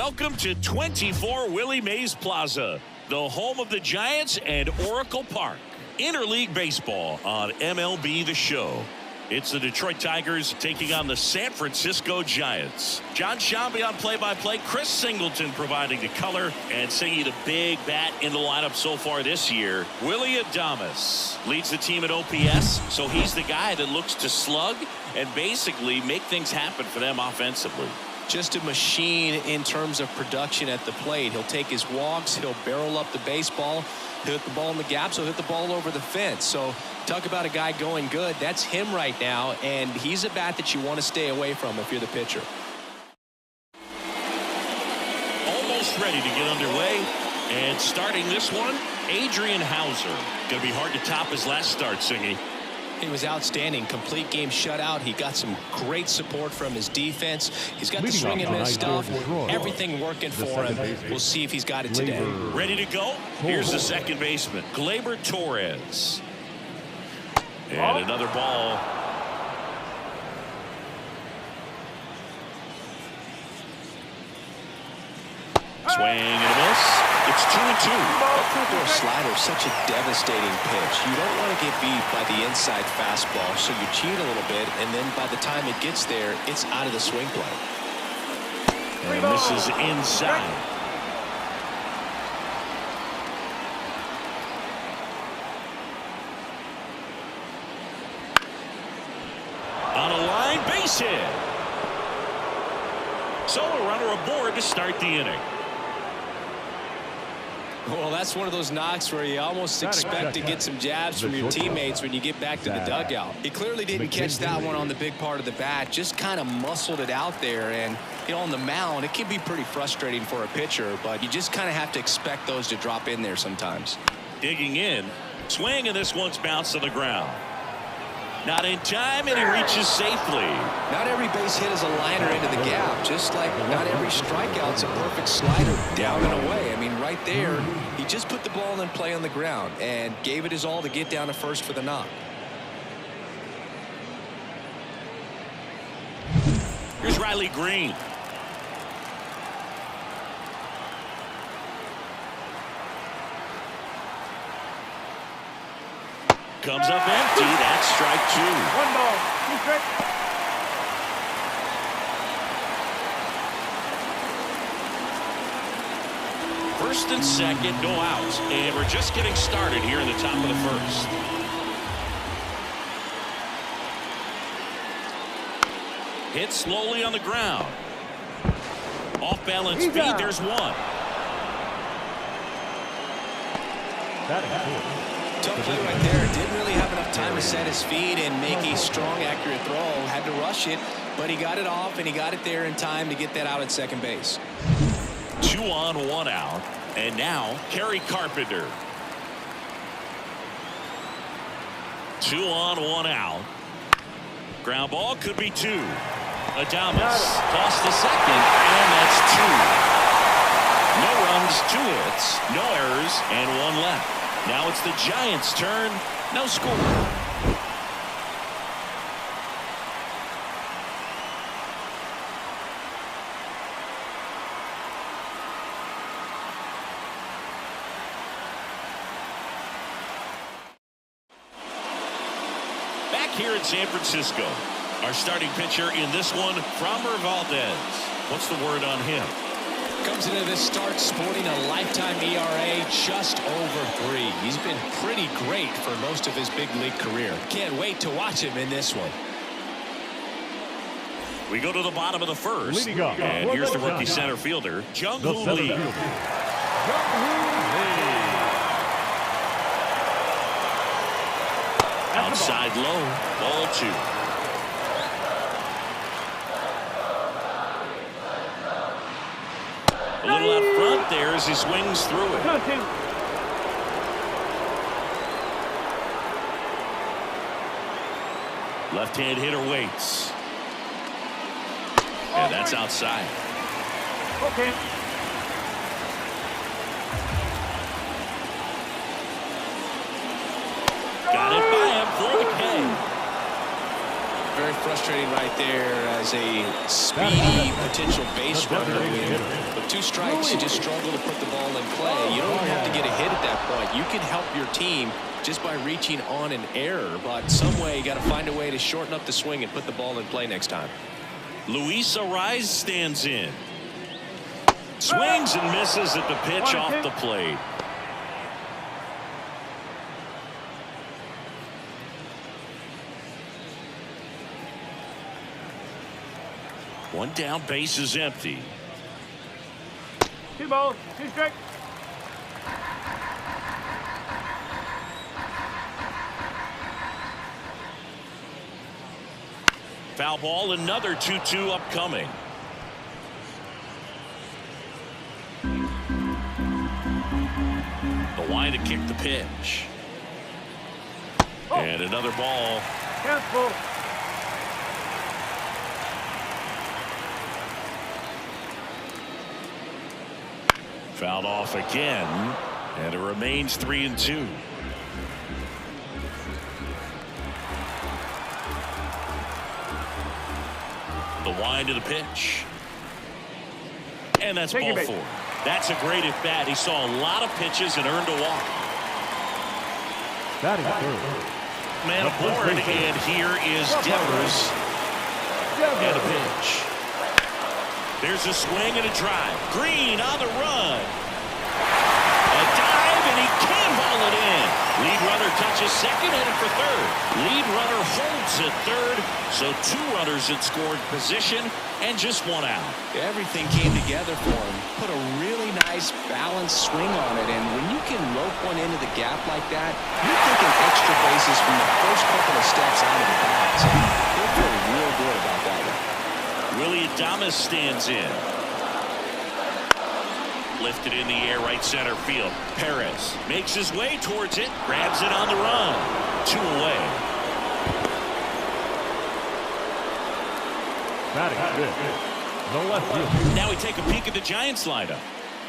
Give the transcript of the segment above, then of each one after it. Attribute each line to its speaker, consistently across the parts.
Speaker 1: Welcome to 24 Willie Mays Plaza, the home of the Giants and Oracle Park. Interleague baseball on MLB The Show. It's the Detroit Tigers taking on the San Francisco Giants. John Shambi on play-by-play. Chris Singleton providing the color and singing the big bat in the lineup so far this year. Willie Adames leads the team at OPS, so he's the guy that looks to slug and basically make things happen for them offensively.
Speaker 2: Just a machine in terms of production at the plate. He'll take his walks, he'll barrel up the baseball, he'll hit the ball in the gaps, he'll hit the ball over the fence. So talk about a guy going good. That's him right now, and he's a bat that you want to stay away from if you're the pitcher.
Speaker 1: Almost ready to get underway, and starting this one, Adrian Hauser. Gonna be hard to top his last start, Singy.
Speaker 2: He was outstanding. Complete game shutout. He got some great support from his defense. He's got the swing and miss stuff. Everything working for him. We'll see if he's got it today.
Speaker 1: Ready to go? Here's the second baseman, Gleyber Torres. And another ball. Swing and a miss. It's 2-2.
Speaker 2: That front-door slider is such a devastating pitch. You don't want to get beat by the inside fastball, so you cheat a little bit, and then by the time it gets there, it's out of the swing play.
Speaker 1: And this is inside. On a line, base hit. So a runner aboard to start the inning.
Speaker 2: Well, that's one of those knocks where you almost expect to get some jabs from your teammates when you get back to the dugout. He clearly didn't catch that one on the big part of the bat, just kind of muscled it out there. And, you know, on the mound, it can be pretty frustrating for a pitcher, but you just kind of have to expect those to drop in there sometimes.
Speaker 1: Digging in, swing, and this one's bounced to the ground. Not in time, and he reaches safely.
Speaker 2: Not every base hit is a liner into the gap, just like not every strikeout's a perfect slider down and away. I mean, right there, he just put the ball in play on the ground and gave it his all to get down to first for the knock.
Speaker 1: Here's Riley Green. Comes up empty. That's strike two.
Speaker 3: 1 ball, 2 strikes.
Speaker 1: First and second, no outs. And we're just getting started here in the top of the first. Hit slowly on the ground. Off balance speed, there's one.
Speaker 2: Tough play right there. Didn't really have enough time to set his feet and make a strong, accurate throw. Had to rush it, but he got it off, and he got it there in time to get that out at second base.
Speaker 1: 2 on, 1 out. And now, Kerry Carpenter. 2 on, 1 out. Ground ball could be 2. Adames tossed the second, and that's 2. No runs, 2 hits, no errors, and 1 left. Now it's the Giants' turn. No score. Back here in San Francisco, our starting pitcher in this one, Framber Valdez. What's the word on him?
Speaker 2: Comes into this start sporting a lifetime ERA just over 3. He's been pretty great for most of his big league career. Can't wait to watch him in this one.
Speaker 1: We go to the bottom of the first. And here's the rookie center fielder, Jung-Hoo Lee. Outside low, ball 2. A little out front there as he swings through it. Left-hand hitter waits. And that's outside.
Speaker 3: Okay.
Speaker 1: Got it by him for the K.
Speaker 2: Very frustrating right there as a speedy potential base runner. With 2 strikes, you just struggle to put the ball in play. You don't have to get a hit at that point. You can help your team just by reaching on an error, but some way you got to find a way to shorten up the swing and put the ball in play next time.
Speaker 1: Luis Arraez stands in. Swings and misses at the pitch off the plate. One down, base is empty.
Speaker 3: 2 balls, 2 strikes.
Speaker 1: Foul ball, another 2-2 upcoming. The line to kick the pitch. And another ball.
Speaker 3: Cancel.
Speaker 1: Fouled off again, and it remains 3-2. The wind to the pitch. And that's ball 4. That's a great at bat. He saw a lot of pitches and earned a walk.
Speaker 4: That is third.
Speaker 1: Man aboard, and here is Devers. And a pitch. There's a swing and a drive. Green on the run. A dive, and he can't haul it in. Lead runner touches second, headed for third. Lead runner holds at third, so 2 runners in scored position and just 1 out.
Speaker 2: Everything came together for him. Put a really nice balanced swing on it, and when you can rope one into the gap like that, you're thinking extra bases from the first couple of steps out of the box. He'll feel real good about that one.
Speaker 1: Willie Adames stands in. Lifted in the air, right center field. Perez makes his way towards it, grabs it on the run. 2 away.
Speaker 4: Batting fifth, the left field.
Speaker 1: Now we take a peek at the Giants lineup.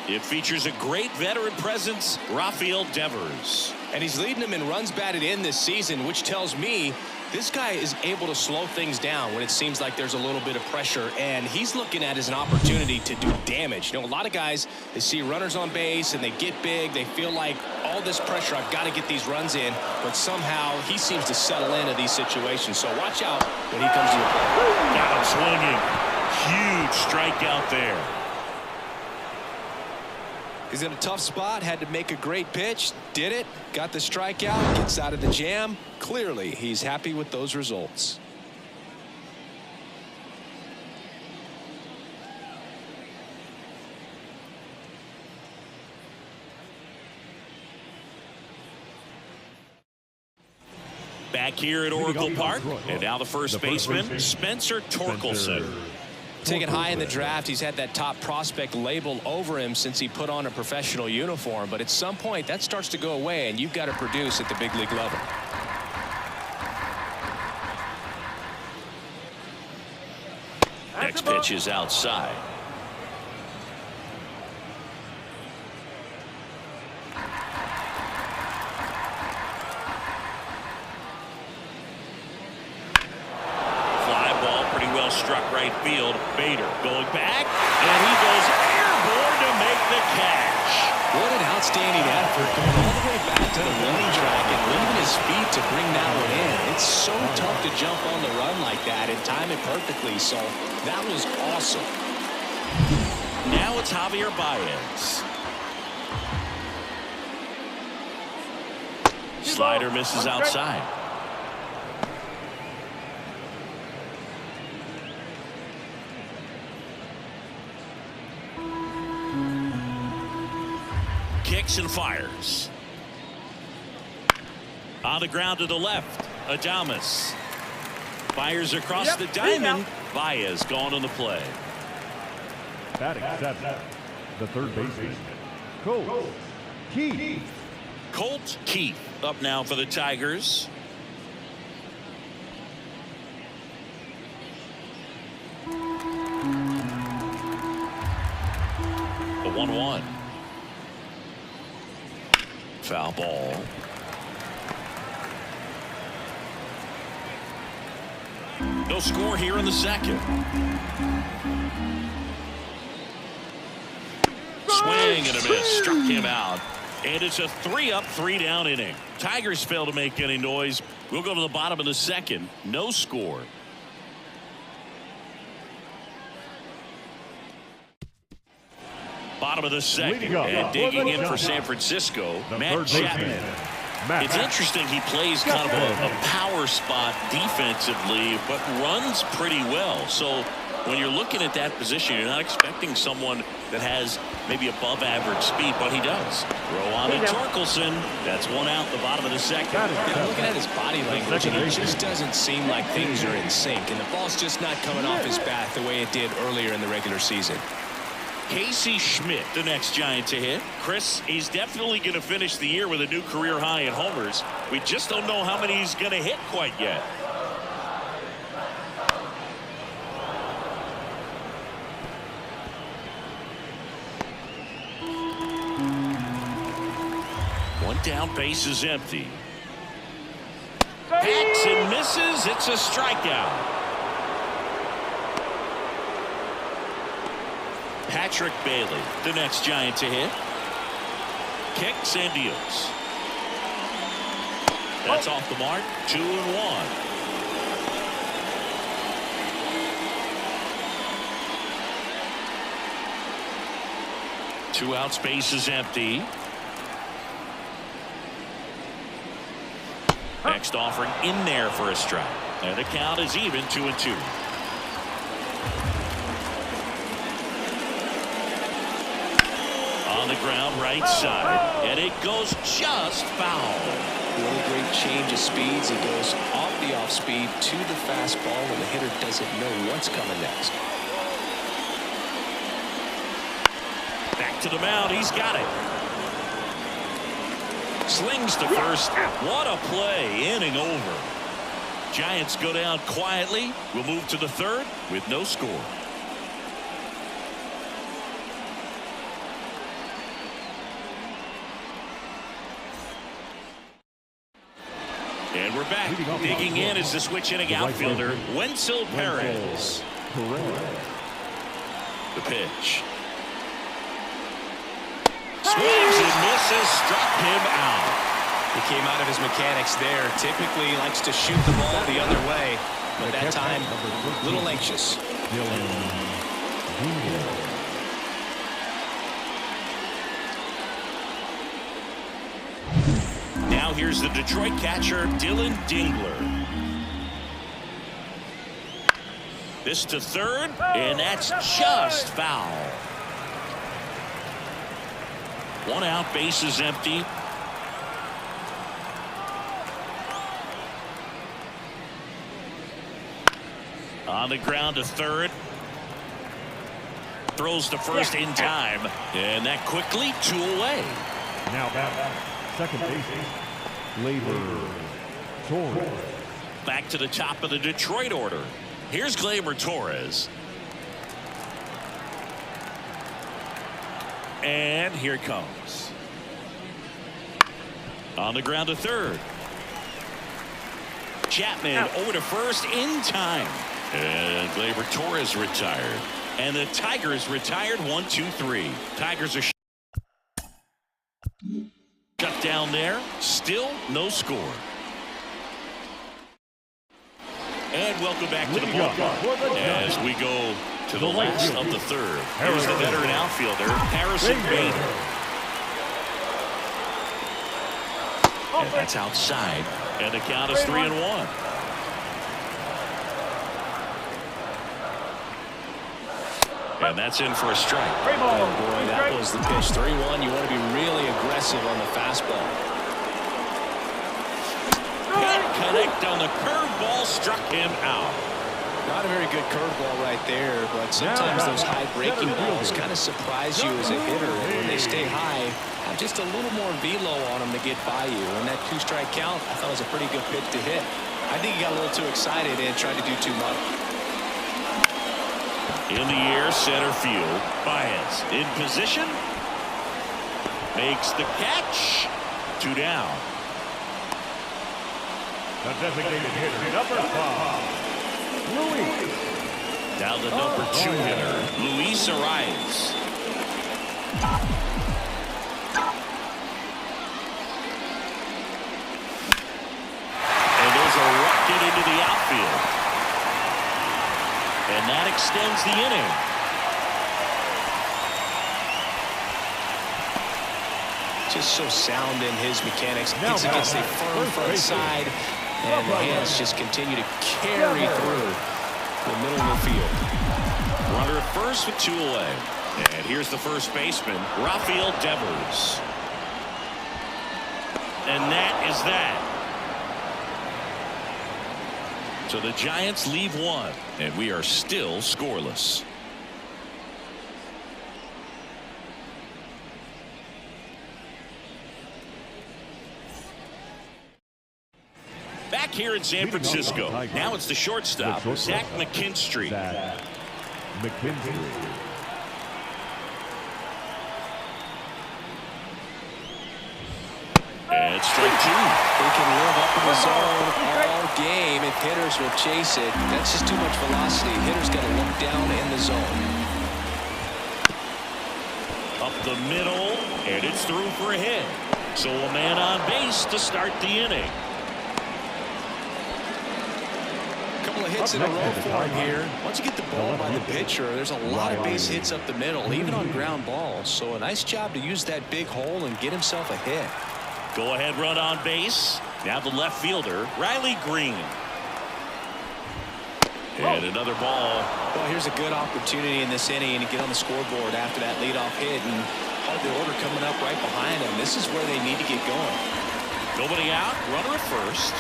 Speaker 1: It features a great veteran presence, Rafael Devers.
Speaker 2: And he's leading them in runs batted in this season, which tells me this guy is able to slow things down when it seems like there's a little bit of pressure, and he's looking at it as an opportunity to do damage. You know, a lot of guys, they see runners on base and they get big. They feel like all this pressure, I've got to get these runs in, but somehow he seems to settle into these situations. So watch out when he comes to the plate.
Speaker 1: Got him swinging. Huge strikeout there.
Speaker 2: He's in a tough spot, had to make a great pitch, did it, got the strikeout, gets out of the jam. Clearly, he's happy with those results.
Speaker 1: Back here at Oracle Park, and now the first baseman, Spencer Torkelson.
Speaker 2: Taken high in the draft, he's had that top prospect label over him since he put on a professional uniform, but at some point that starts to go away and you've got to produce at the big league level.
Speaker 1: Next pitch is outside. Struck right field. Bader going back, and he goes airborne to make the catch.
Speaker 2: What an outstanding effort, going all the way back to the warning track and leaving his feet to bring that one in. It's so tough to jump on the run like that and time it perfectly, so that was awesome.
Speaker 1: Now it's Javier Baez. Slider misses outside. Kicks and fires. On the ground to the left, Adames fires across the diamond. Baez gone on the play.
Speaker 4: Batting seventh, the third baseman, Colt Keith.
Speaker 1: Colt Keith up now for the Tigers. The 1-1. Foul ball. No score here in the second. Swing and a miss. Struck him out. And it's a 3-up, 3-down inning. Tigers fail to make any noise. We'll go to the bottom of the second. No score. Bottom of the second. And digging in for San Francisco, Matt Chapman. It's interesting, he plays kind of a power spot defensively, but runs pretty well. So when you're looking at that position, you're not expecting someone that has maybe above average speed, but he does. Throw on to Torkelson. That's one out the bottom of the second.
Speaker 2: Yeah, looking at his body language, and it just doesn't seem like things are in sync, and the ball's just not coming off his bat the way it did earlier in the regular season.
Speaker 1: Casey Schmidt, the next Giant to hit. Chris, he's definitely going to finish the year with a new career high in homers. We just don't know how many he's going to hit quite yet. One down, base is empty. Hacks and misses. It's a strikeout. Patrick Bailey, the next Giant to hit. Kicks and deals. That's off the mark. 2-1. Two outs, base is empty. Next offering in there for a strike. And the count is even, 2-2. On the ground, right side, and it goes just foul.
Speaker 2: Really great change of speeds. It goes off the off speed to the fastball, and the hitter doesn't know what's coming next.
Speaker 1: Back to the mound, he's got it. Slings to first. What a play, inning over. Giants go down quietly. We'll move to the third with no score. And we're back. Digging in is the switch inning outfielder, Wenzel Perez. The pitch. Swings and misses, struck him out.
Speaker 2: He came out of his mechanics there. Typically he likes to shoot the ball the other way, but that time a little anxious.
Speaker 1: Now here's the Detroit catcher, Dylan Dingler. This to third, and that's just foul. One out, base is empty. On the ground to third. Throws to first in time. And that quickly, 2 away.
Speaker 4: Now back, second base, Gleyber Torres.
Speaker 1: Back to the top of the Detroit order. Here's Gleyber Torres. And here it comes. On the ground to third. Chapman over to first in time. And Gleyber Torres retired. And the Tigers retired 1-2-3. Tigers are shut down there. Still no score. And welcome back to the ballpark as we go to the last of the third. Here's the veteran outfielder, Harrison Bader. And that's outside. And the count is 3-1. And that's in for a strike.
Speaker 2: Oh boy, that was the pitch. 3-1. You want to be really aggressive on the fastball.
Speaker 1: Can't connect on the curveball, struck him out.
Speaker 2: Not a very good curveball right there, but sometimes those high breaking balls kind of surprise you as a hitter. And when they stay high, have just a little more velo on them to get by you. And that 2-strike count, I thought was a pretty good pitch to hit. I think he got a little too excited and tried to do too much.
Speaker 1: In the air, center field. Baez in position. Makes the catch. 2 down.
Speaker 4: The designated hitter, number 5.
Speaker 1: Now the number 2 hitter, Luis Arias. And there's a rocket into the outfield. And that extends the inning.
Speaker 2: Just so sound in his mechanics. Gets against a firm front side, and the hands just continue to carry through the middle of the field.
Speaker 1: Runner at first with 2 away. And here's the first baseman, Rafael Devers. And that is that. So the Giants leave 1, and we are still scoreless. Back here in San Francisco, now it's the shortstop, Zach McKinstry. And strike 2.
Speaker 2: They can live up in the zone all game if hitters will chase it. That's just too much velocity. Hitters got to look down in the zone.
Speaker 1: Up the middle, and it's through for a hit. So a man on base to start the inning.
Speaker 2: Couple of hits in a row for him here. Once you get the ball by the pitcher, there's a lot of base hits up the middle, even on ground balls. So a nice job to use that big hole and get himself a hit.
Speaker 1: Go ahead run on base. Now the left fielder, Riley Green. And another ball.
Speaker 2: Well, here's a good opportunity in this inning to get on the scoreboard after that leadoff hit, and all the order coming up right behind them. This is where they need to get going.
Speaker 1: Nobody out, runner at first.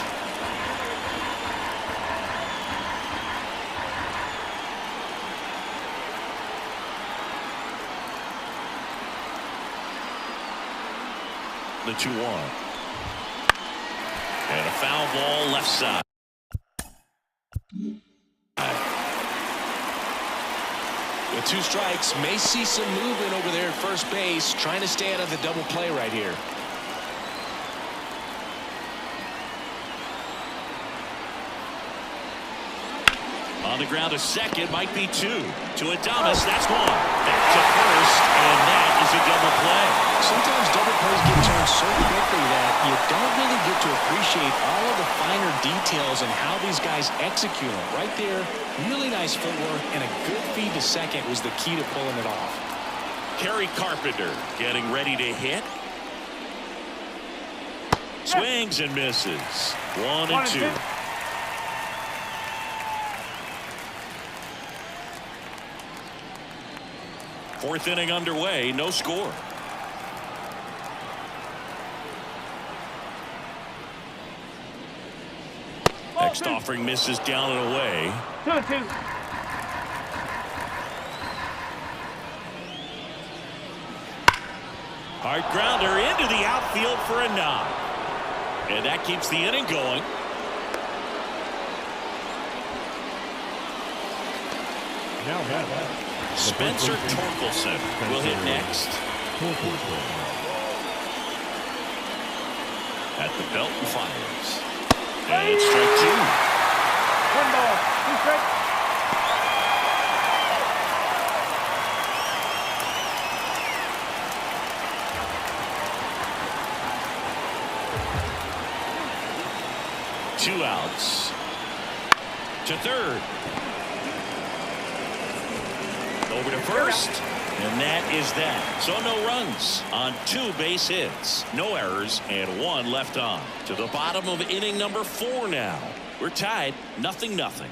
Speaker 1: The 2-1. And a foul ball left side.
Speaker 2: With 2 strikes, may see some movement over there at first base, trying to stay out of the double play right here.
Speaker 1: On the ground to second, might be 2. To Adames, that's 1. Back to first, and that is a double play.
Speaker 2: Sometimes double plays get turned so quickly that you don't really get to appreciate all of the finer details and how these guys execute them. Right there, really nice footwork, and a good feed to second was the key to pulling it off.
Speaker 1: Kerry Carpenter getting ready to hit. Swings and misses. 1 and 2. Fourth inning underway, no score. Next offering misses down and away.
Speaker 3: 2-2.
Speaker 1: Hard grounder into the outfield for a knock. And that keeps the inning going. Spencer Torkelson will hit next. At the belt and fires. And strike 2.
Speaker 3: 1 ball, 2 strikes.
Speaker 1: Two outs. To third. Over to first. And that is that. So no runs on 2 base hits. No errors and 1 left on. To the bottom of inning number 4 now. We're tied 0-0.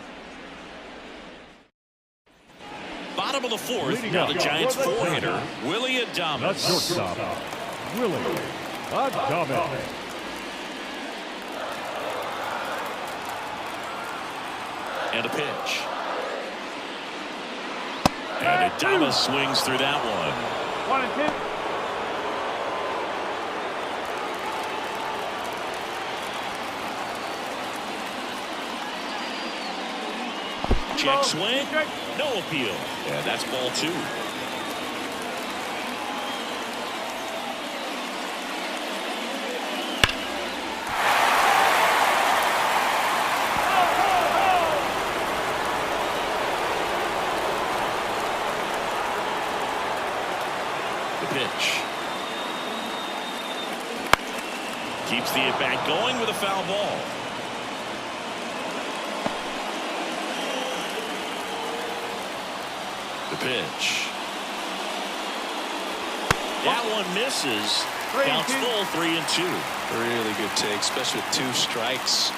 Speaker 1: Bottom of the 4th. Now the Giants 4-hitter, Willy Adames.
Speaker 4: Shortstop, Willy Adames.
Speaker 1: And a pitch. And Adames swings through that one.
Speaker 3: 1 and 2.
Speaker 1: Check swing. No appeal. And that's ball 2. pitch. Keeps the at-bat going with a foul ball. The pitch. That one misses. Counts full, 3-2.
Speaker 2: Really good take, especially with 2 strikes.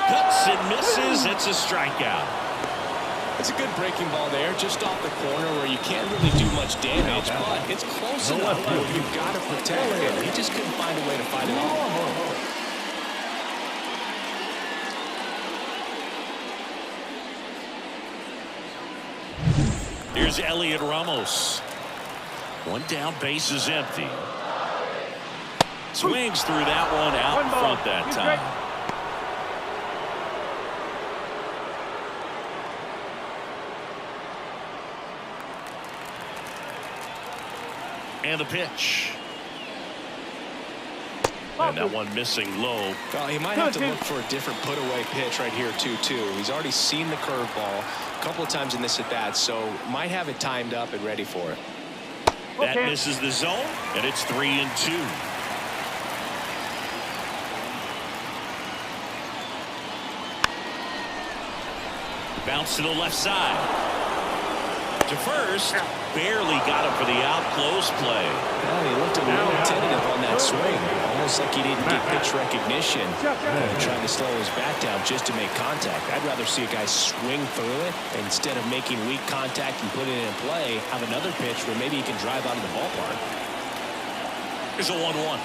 Speaker 1: Cuts and misses. It's a strikeout.
Speaker 2: It's a good breaking ball there, just off the corner where you can't really do much damage, but it's close enough where you've got to protect it. He just couldn't find a way to fight it off.
Speaker 1: Here's Elliot Ramos. One down, base is empty. Swings through that one out in front that time. And the pitch. And that one missing low.
Speaker 2: Well, he might have to look for a different put-away pitch right here, too. He's already seen the curveball a couple of times in this at-bat, so might have it timed up and ready for it.
Speaker 1: That misses the zone, and it's 3-2. Bounce to the left side. To first, barely got him for the out, close play.
Speaker 2: Well, he looked a little tentative on that swing, almost like he didn't get pitch recognition. Trying to slow his bat down just to make contact. I'd rather see a guy swing through it instead of making weak contact and putting it in play. Have another pitch where maybe he can drive out of the ballpark.
Speaker 1: Here's a 1-1.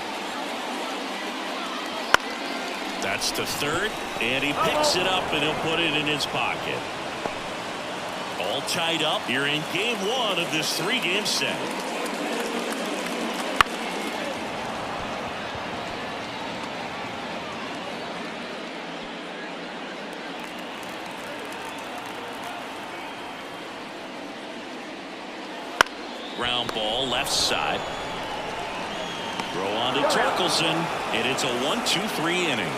Speaker 1: That's to third, and he picks it up and he'll put it in his pocket. All tied up here in game 1 of this 3-game set. Ground ball left side. Throw on to Torkelson, and it's a 1-2-3 inning.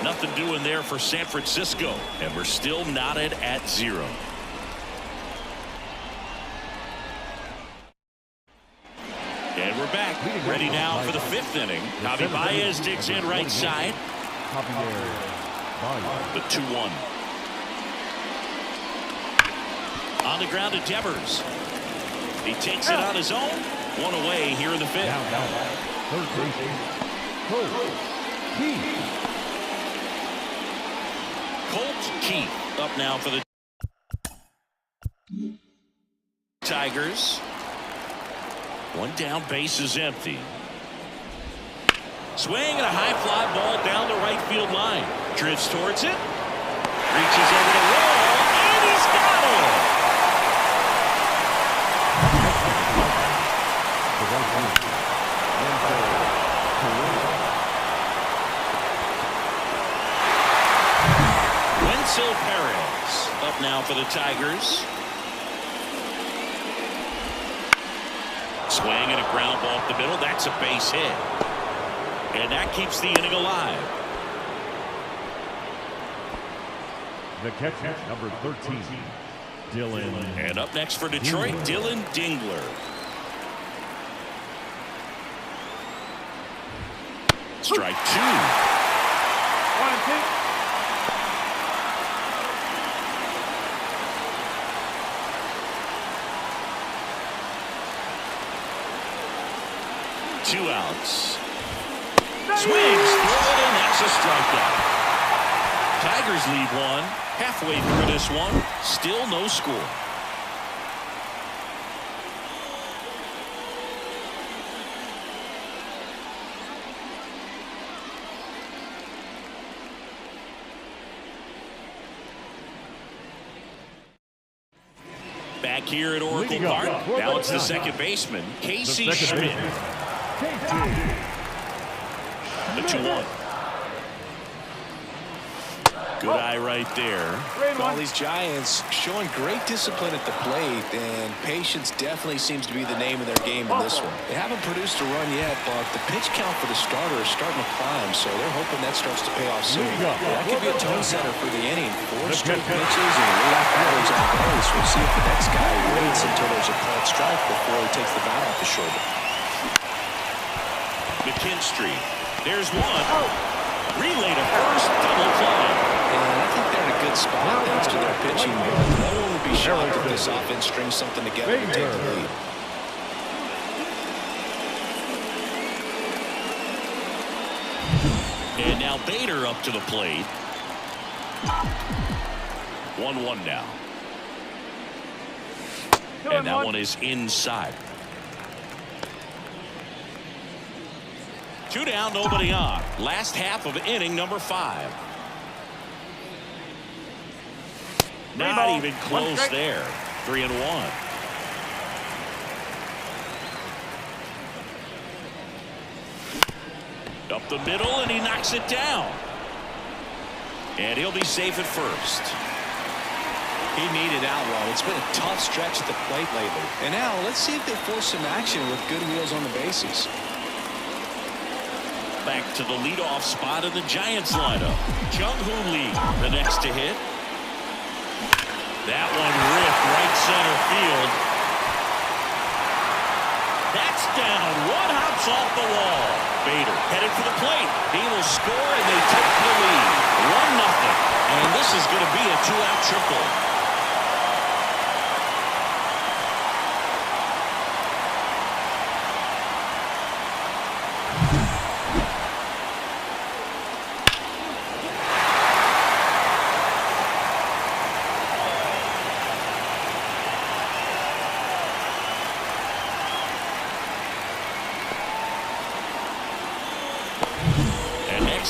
Speaker 1: Nothing doing there for San Francisco, and we're still knotted at 0. And we're back, ready now for the 5th inning. Javi Baez digs in right side. The 2-1. On the ground to Devers. He takes it on his own. One away here in the 5th. Colt Keith up now for the Tigers. One down, base is empty. Swing and a high fly ball down the right field line. Drifts towards it. Reaches over the wall, and he's got it. Wenzel Perez up now for the Tigers. Swing and a ground ball up the middle. That's a base hit. And that keeps the inning alive.
Speaker 4: The catcher, number 13, Dylan.
Speaker 1: And up next for Detroit, Dylan Dingler. Strike 2.
Speaker 3: 1-2.
Speaker 1: 2 outs. Swings through it, and that's a strikeout. Tigers lead 1. Halfway through this one, still no score. Back here at Oracle Park, now it's the second baseman, Casey Schmidt. The 2-1. Good eye right there.
Speaker 2: Well, these Giants showing great discipline at the plate, and patience definitely seems to be the name of their game in this one. They haven't produced a run yet, but the pitch count for the starter is starting to climb, so they're hoping that starts to pay off soon. That could be a tone setter for the inning. 4 straight pitches and leadoff batters on base. We'll see if the next guy waits until there's a called strike before he takes the bat off the shoulder.
Speaker 1: McKinstry. There's one. Relay to first. Double play.
Speaker 2: And I think they're in a good spot thanks to their pitching. No one would be shocked if this offense strings something together to take the lead.
Speaker 1: And now Bader up to the plate. 1-1 now. And that one is inside. 2 down, nobody on. Last half of inning number 5. Not even close there. 3-1. Up the middle, and he knocks it down. And he'll be safe at first.
Speaker 2: He needed out one. It's been a tough stretch at the plate lately. And now let's see if they force some action with good wheels on the bases.
Speaker 1: Back to the leadoff spot in the Giants lineup. Jung-Hoo Lee, the next to hit. That one ripped right center field. That's down. One hops off the wall. Bader headed for the plate. He will score, and they take the lead. 1-0. And this is going to be a 2-out triple.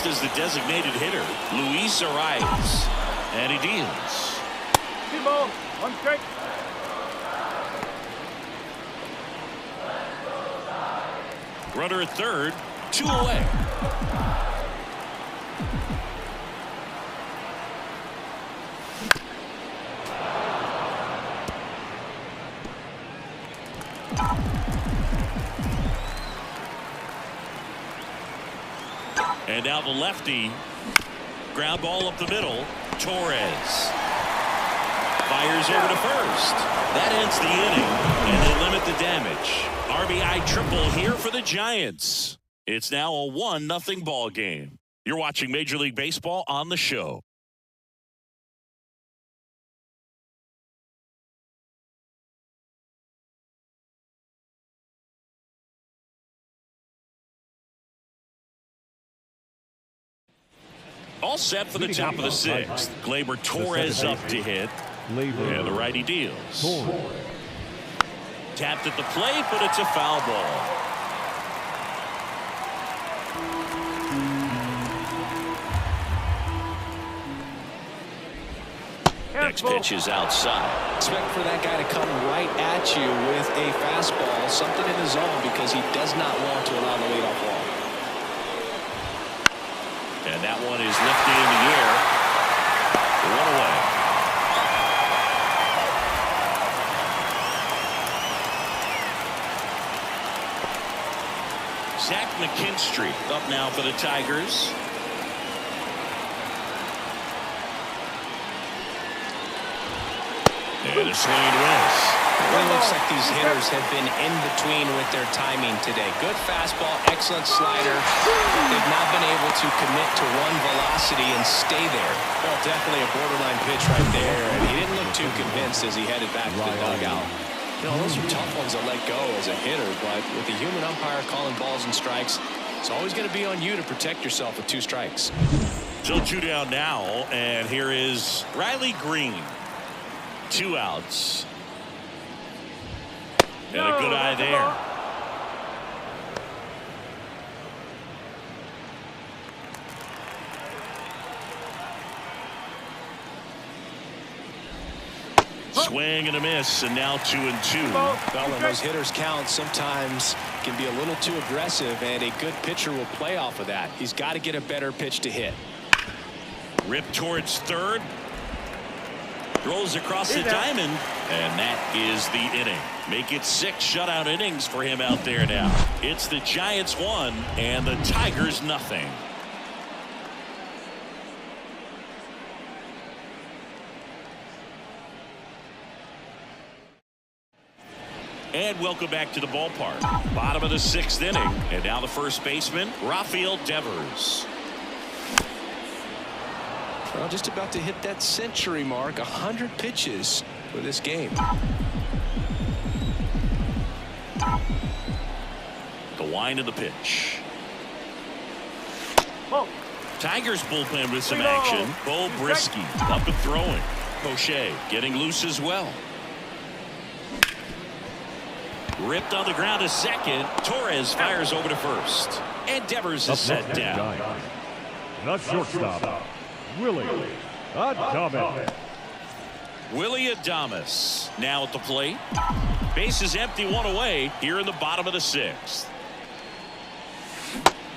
Speaker 1: Is the designated hitter, Luis Arias. And he deals.
Speaker 3: 2 balls, 1 strike.
Speaker 1: Runner at third, 2 away. And now the lefty. Ground ball up the middle. Torres fires over to first. That ends the inning, and they limit the damage. RBI triple here for the Giants. It's now a 1-0 ball game. You're watching Major League Baseball on the show. All set for the top of the 6th. Gleyber Torres up to hit. And the righty deals. Tapped at the plate, but it's a foul ball. Next pitch is outside.
Speaker 2: Expect for that guy to come right at you with a fastball, something in the zone, because he does not want to allow the leadoff walk.
Speaker 1: And that one is lifted in the air. 1 away. Zach McKinstry up now for the Tigers. And a swing and miss.
Speaker 2: It really looks like these hitters have been in between with their timing today. Good fastball, excellent slider. They've not been able to commit to one velocity and stay there. Well, definitely a borderline pitch right there, and he didn't look too convinced as he headed back to the dugout. You know, those are tough ones to let go as a hitter, but with the human umpire calling balls and strikes, it's always going to be on you to protect yourself with 2 strikes.
Speaker 1: Still 2 down now, and here is Riley Green. 2 outs. And a good eye there. Swing and a miss, and now 2-2.
Speaker 2: Well, when those hitters count, sometimes can be a little too aggressive, and a good pitcher will play off of that. He's got to get a better pitch to hit.
Speaker 1: Ripped towards third. Throws across the diamond, and that is the inning. Make it 6 shutout innings for him out there now. It's the Giants 1 and the Tigers nothing. And welcome back to the ballpark. Bottom of the 6th inning, and now the first baseman, Rafael Devers.
Speaker 2: Well, just about to hit that century mark, 100 pitches for this game.
Speaker 1: The wind of the pitch.
Speaker 3: Whoa.
Speaker 1: Tigers bullpen with some action. Bo Brisky up and throwing. Poche getting loose as well. Ripped on the ground to second. Torres fires over to first. And Devers is set down.
Speaker 4: The shortstop, Willie Adames.
Speaker 1: Willie Adames now at the plate. Bases empty, 1 away here in the bottom of the 6th.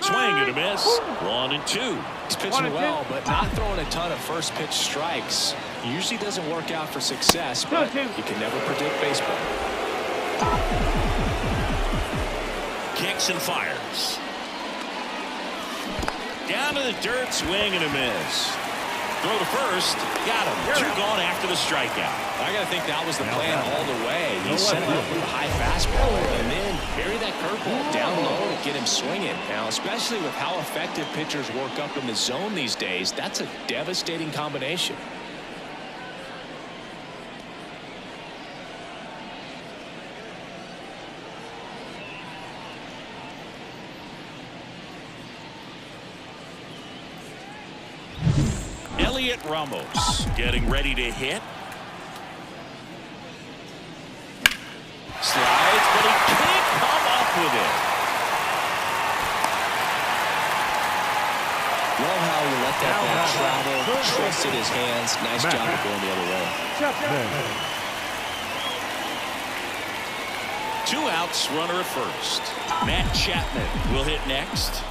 Speaker 1: Swing and a miss. 1 and 2.
Speaker 2: He's pitching well, but not throwing a ton of first pitch strikes. He usually doesn't work out for success, but you can never predict baseball.
Speaker 1: Kicks and fires. Down to the dirt, swing and a miss. Throw to first, got him. 2 gone after the strikeout.
Speaker 2: I got to think that was the plan all the way. He set it up with a high fastball and then bury that curveball down low and get him swinging. Now, especially with how effective pitchers work up in the zone these days, that's a devastating combination.
Speaker 1: Elliot Ramos getting ready to hit. Slides, but he can't come up with it.
Speaker 2: Love how he let that ball travel, trusted his hands. Nice job of going the other way.
Speaker 1: 2 outs, runner at first. Matt Chapman will hit next.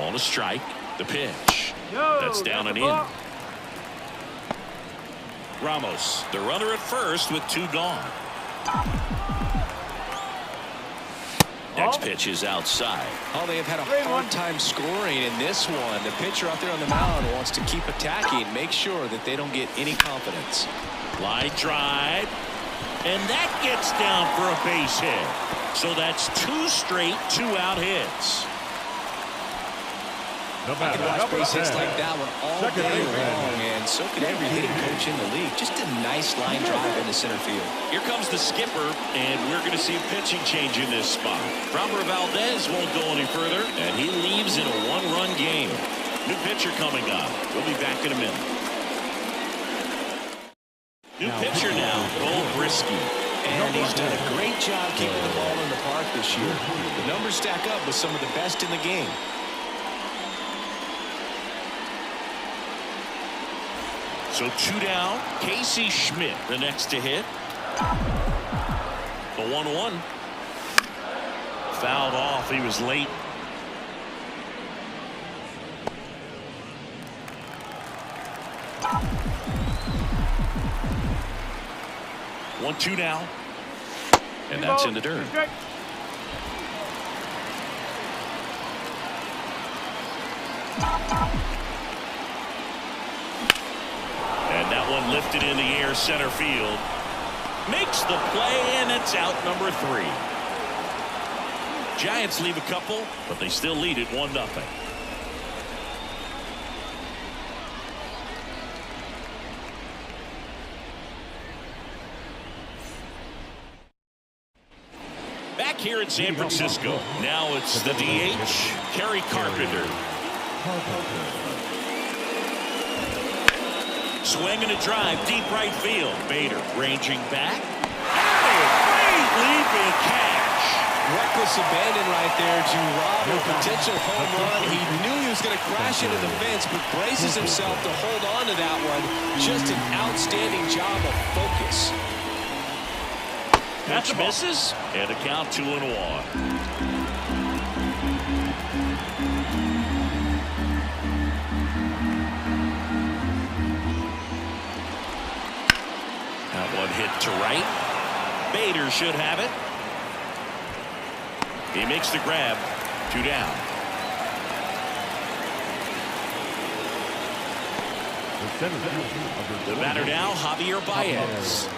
Speaker 1: On a strike, the pitch. That's down and in. Ramos, the runner at first with 2 gone. Next pitch is outside.
Speaker 2: Oh, they have had a hard time scoring in this one. The pitcher out there on the mound wants to keep attacking, make sure that they don't get any confidence.
Speaker 1: Line drive, and that gets down for a base hit. So that's 2 straight 2-out hits.
Speaker 2: I can watch base hits like that one all day long, and so can every hitting coach in the league. Just a nice line drive into center field.
Speaker 1: Here comes the skipper, and we're going to see a pitching change in this spot. Framber Valdez won't go any further, and he leaves in a 1-run game. New pitcher coming up. We'll be back in a minute. New pitcher now, Bo Brisky.
Speaker 2: And he's done a great job keeping the ball in the park this year. The numbers stack up with some of the best in the game.
Speaker 1: So 2 down. Casey Schmidt, the next to hit. The 1-1. Fouled off. He was late. One, 2 now. And that's in the dirt. And that one lifted in the air, center field. Makes the play, and it's out number 3. Giants leave a couple, but they still lead it 1-0. Back here in San Francisco. Now it's the DH, Kerry Carpenter. Swing and a drive, deep right field. Bader ranging back. And a great leaping catch.
Speaker 2: Reckless abandon right there to rob a potential home run. He knew he was going to crash into the fence, but braces himself to hold on to that one. Just an outstanding job of focus.
Speaker 1: Pitch misses, and a count 2-1. hit to right. Bader should have it. He makes the grab. 2 down. The batter now, Javier Baez.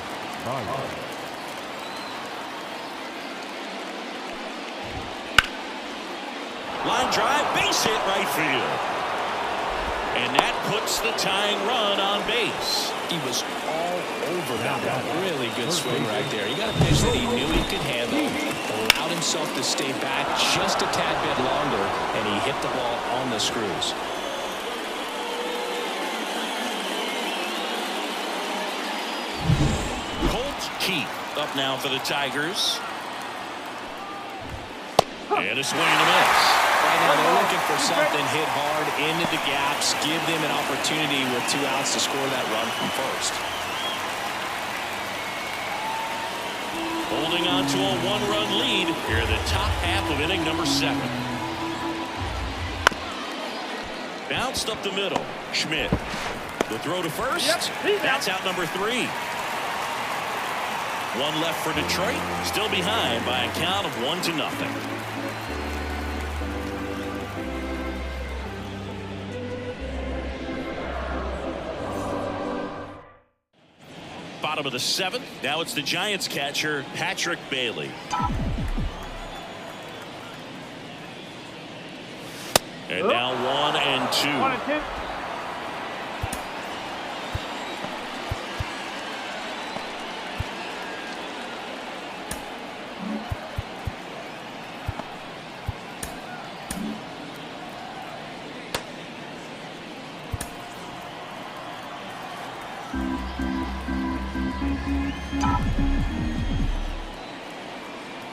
Speaker 1: Line drive, base hit right field. And that puts the tying run on base.
Speaker 2: He was all over that one. Really good swing right there. He got a pitch that he knew he could handle, allowed himself to stay back just a tad bit longer, and he hit the ball on the screws.
Speaker 1: Colt Keith up now for the Tigers. And a swing and a miss.
Speaker 2: Right now they're looking for something hit hard into the gaps, give them an opportunity with 2 outs to score that run from first.
Speaker 1: Holding on to a 1-run lead here in the top half of inning number 7. Bounced up the middle. Schmidt. The throw to first. That's out number 3. 1 left for Detroit. Still behind by a count of 1-0. Bottom of the 7th. Now it's the Giants catcher, Patrick Bailey. And now 1 and 2.
Speaker 3: 1 and 2.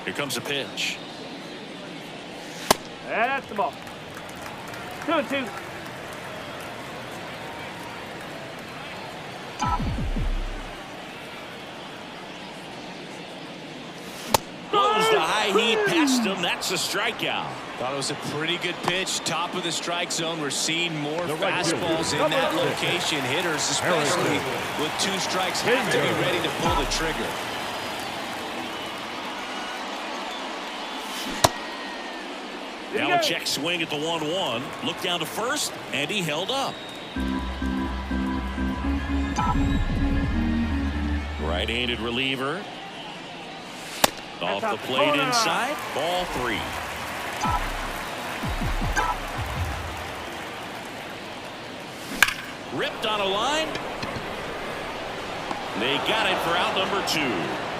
Speaker 1: Here comes a pitch.
Speaker 3: That's the ball. 2 and 2.
Speaker 1: Blows the high heat past him. That's a strikeout.
Speaker 2: Thought it was a pretty good pitch. Top of the strike zone. We're seeing more fastballs in that location. Hitters, especially with 2 strikes, have to be ready to pull the trigger.
Speaker 1: Now a check swing at the 1-1. Look down to first, and he held up. Right-handed reliever. Off the plate inside. Ball 3. Ripped on a line. They got it for out number 2.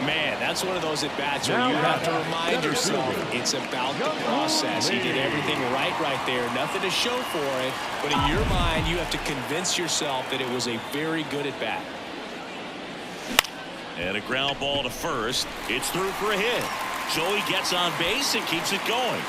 Speaker 2: Man, that's one of those at-bats where you have to remind yourself it's about the process. He did everything right there. Nothing to show for it. But in your mind, you have to convince yourself that it was a very good at-bat.
Speaker 1: And a ground ball to first. It's through for a hit. So he gets on base and keeps it going.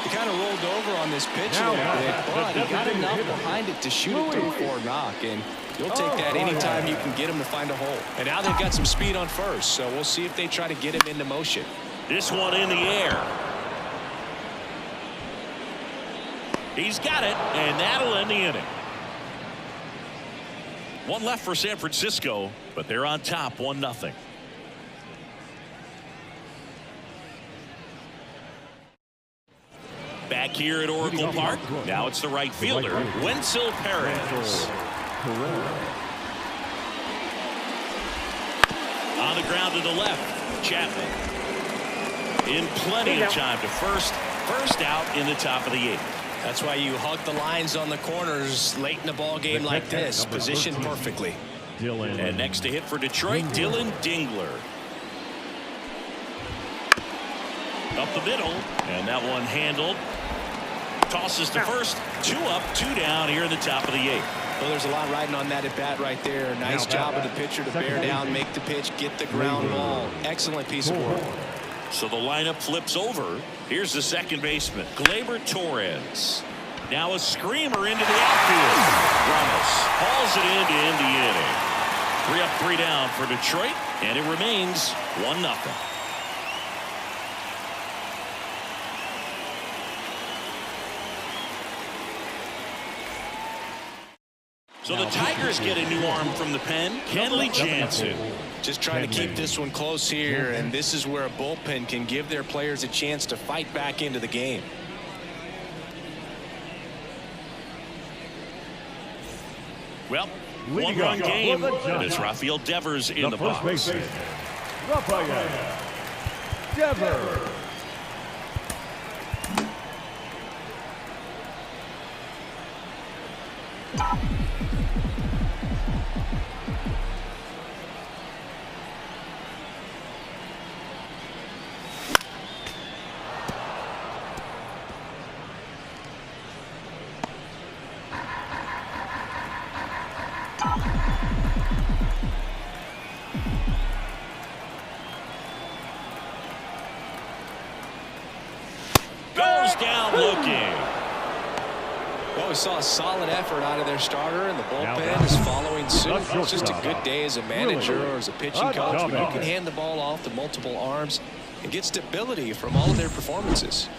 Speaker 2: He kind of rolled over on this pitch a little bit, but he got enough behind it to shoot it through for a knock, and you'll take that anytime you can get him to find a hole. And now they've got some speed on first, so we'll see if they try to get him into motion.
Speaker 1: This one in the air. He's got it, and that'll end the inning. 1 left for San Francisco, but they're on top 1-0. Back here at Oracle Park. Now it's the right fielder, Wenceel Perez. On the ground to the left, Chapman. In plenty of time to first out in the top of the 8th.
Speaker 2: That's why you hug the lines on the corners late in a ball game like this. Positioned perfectly.
Speaker 1: And next to hit for Detroit, Dylan Dingler. Up the middle, and that one handled. Tosses to first. 2 up, 2 down here in the top of the 8th.
Speaker 2: Well, there's a lot riding on that at bat right there. Nice job of the pitcher to bear down, make the pitch, get the ground ball. Excellent piece of work.
Speaker 1: So the lineup flips over. Here's the second baseman, Gleyber Torres. Now a screamer into the outfield. Ramos hauls it in to end the inning. 3 up, 3 down for Detroit, and it remains 1-0. So the Tigers get a new arm from the pen, Kenley Jansen.
Speaker 2: Just trying to keep this one close here, and this is where a bullpen can give their players a chance to fight back into the game.
Speaker 1: Well, one-run game, and it's Rafael Devers in the box.
Speaker 4: Baseman, Rafael Devers.
Speaker 1: Goes down looking.
Speaker 2: Well, we saw a solid effort out of their starter, and the bullpen is following suit. It's just a good day as a manager or as a pitching coach when you can hand the ball off to multiple arms and get stability from all of their performances.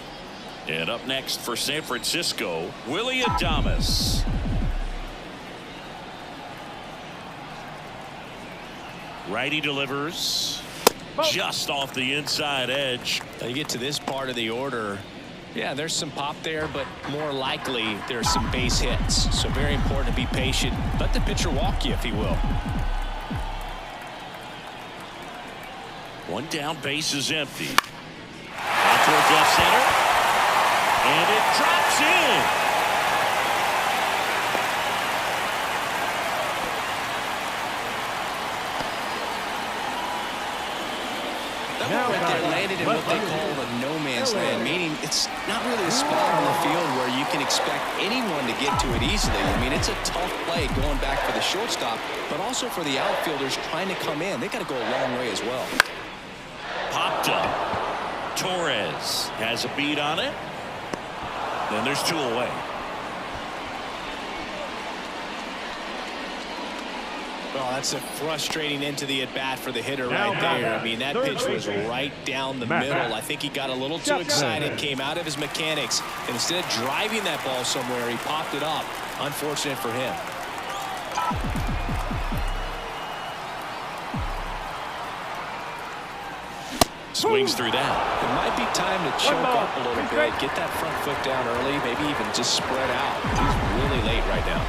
Speaker 1: And up next for San Francisco, Willy Adames. Righty delivers just off the inside edge.
Speaker 2: Now you get to this part of the order. Yeah, there's some pop there, but more likely there's some base hits. So very important to be patient. Let the pitcher walk you, if he will.
Speaker 1: One down, base is empty. Out toward left center. And it drops in.
Speaker 2: That one right there landed in what they call the no man's land, meaning it's not really a spot on the field where you can expect anyone to get to it easily. I mean, it's a tough play going back for the shortstop, but also for the outfielders trying to come in. They got to go a long way as well.
Speaker 1: Popped up. Torres has a beat on it. Then there's two away.
Speaker 2: Well, that's a frustrating end to the at-bat for the hitter right there. I mean, that pitch was right down the middle. I think he got a little too excited, came out of his mechanics, and instead of driving that ball somewhere, he popped it up. Unfortunate for him.
Speaker 1: Swings through that.
Speaker 2: It might be time to choke up a little bit, get that front foot down early, maybe even just spread out. He's really late right now.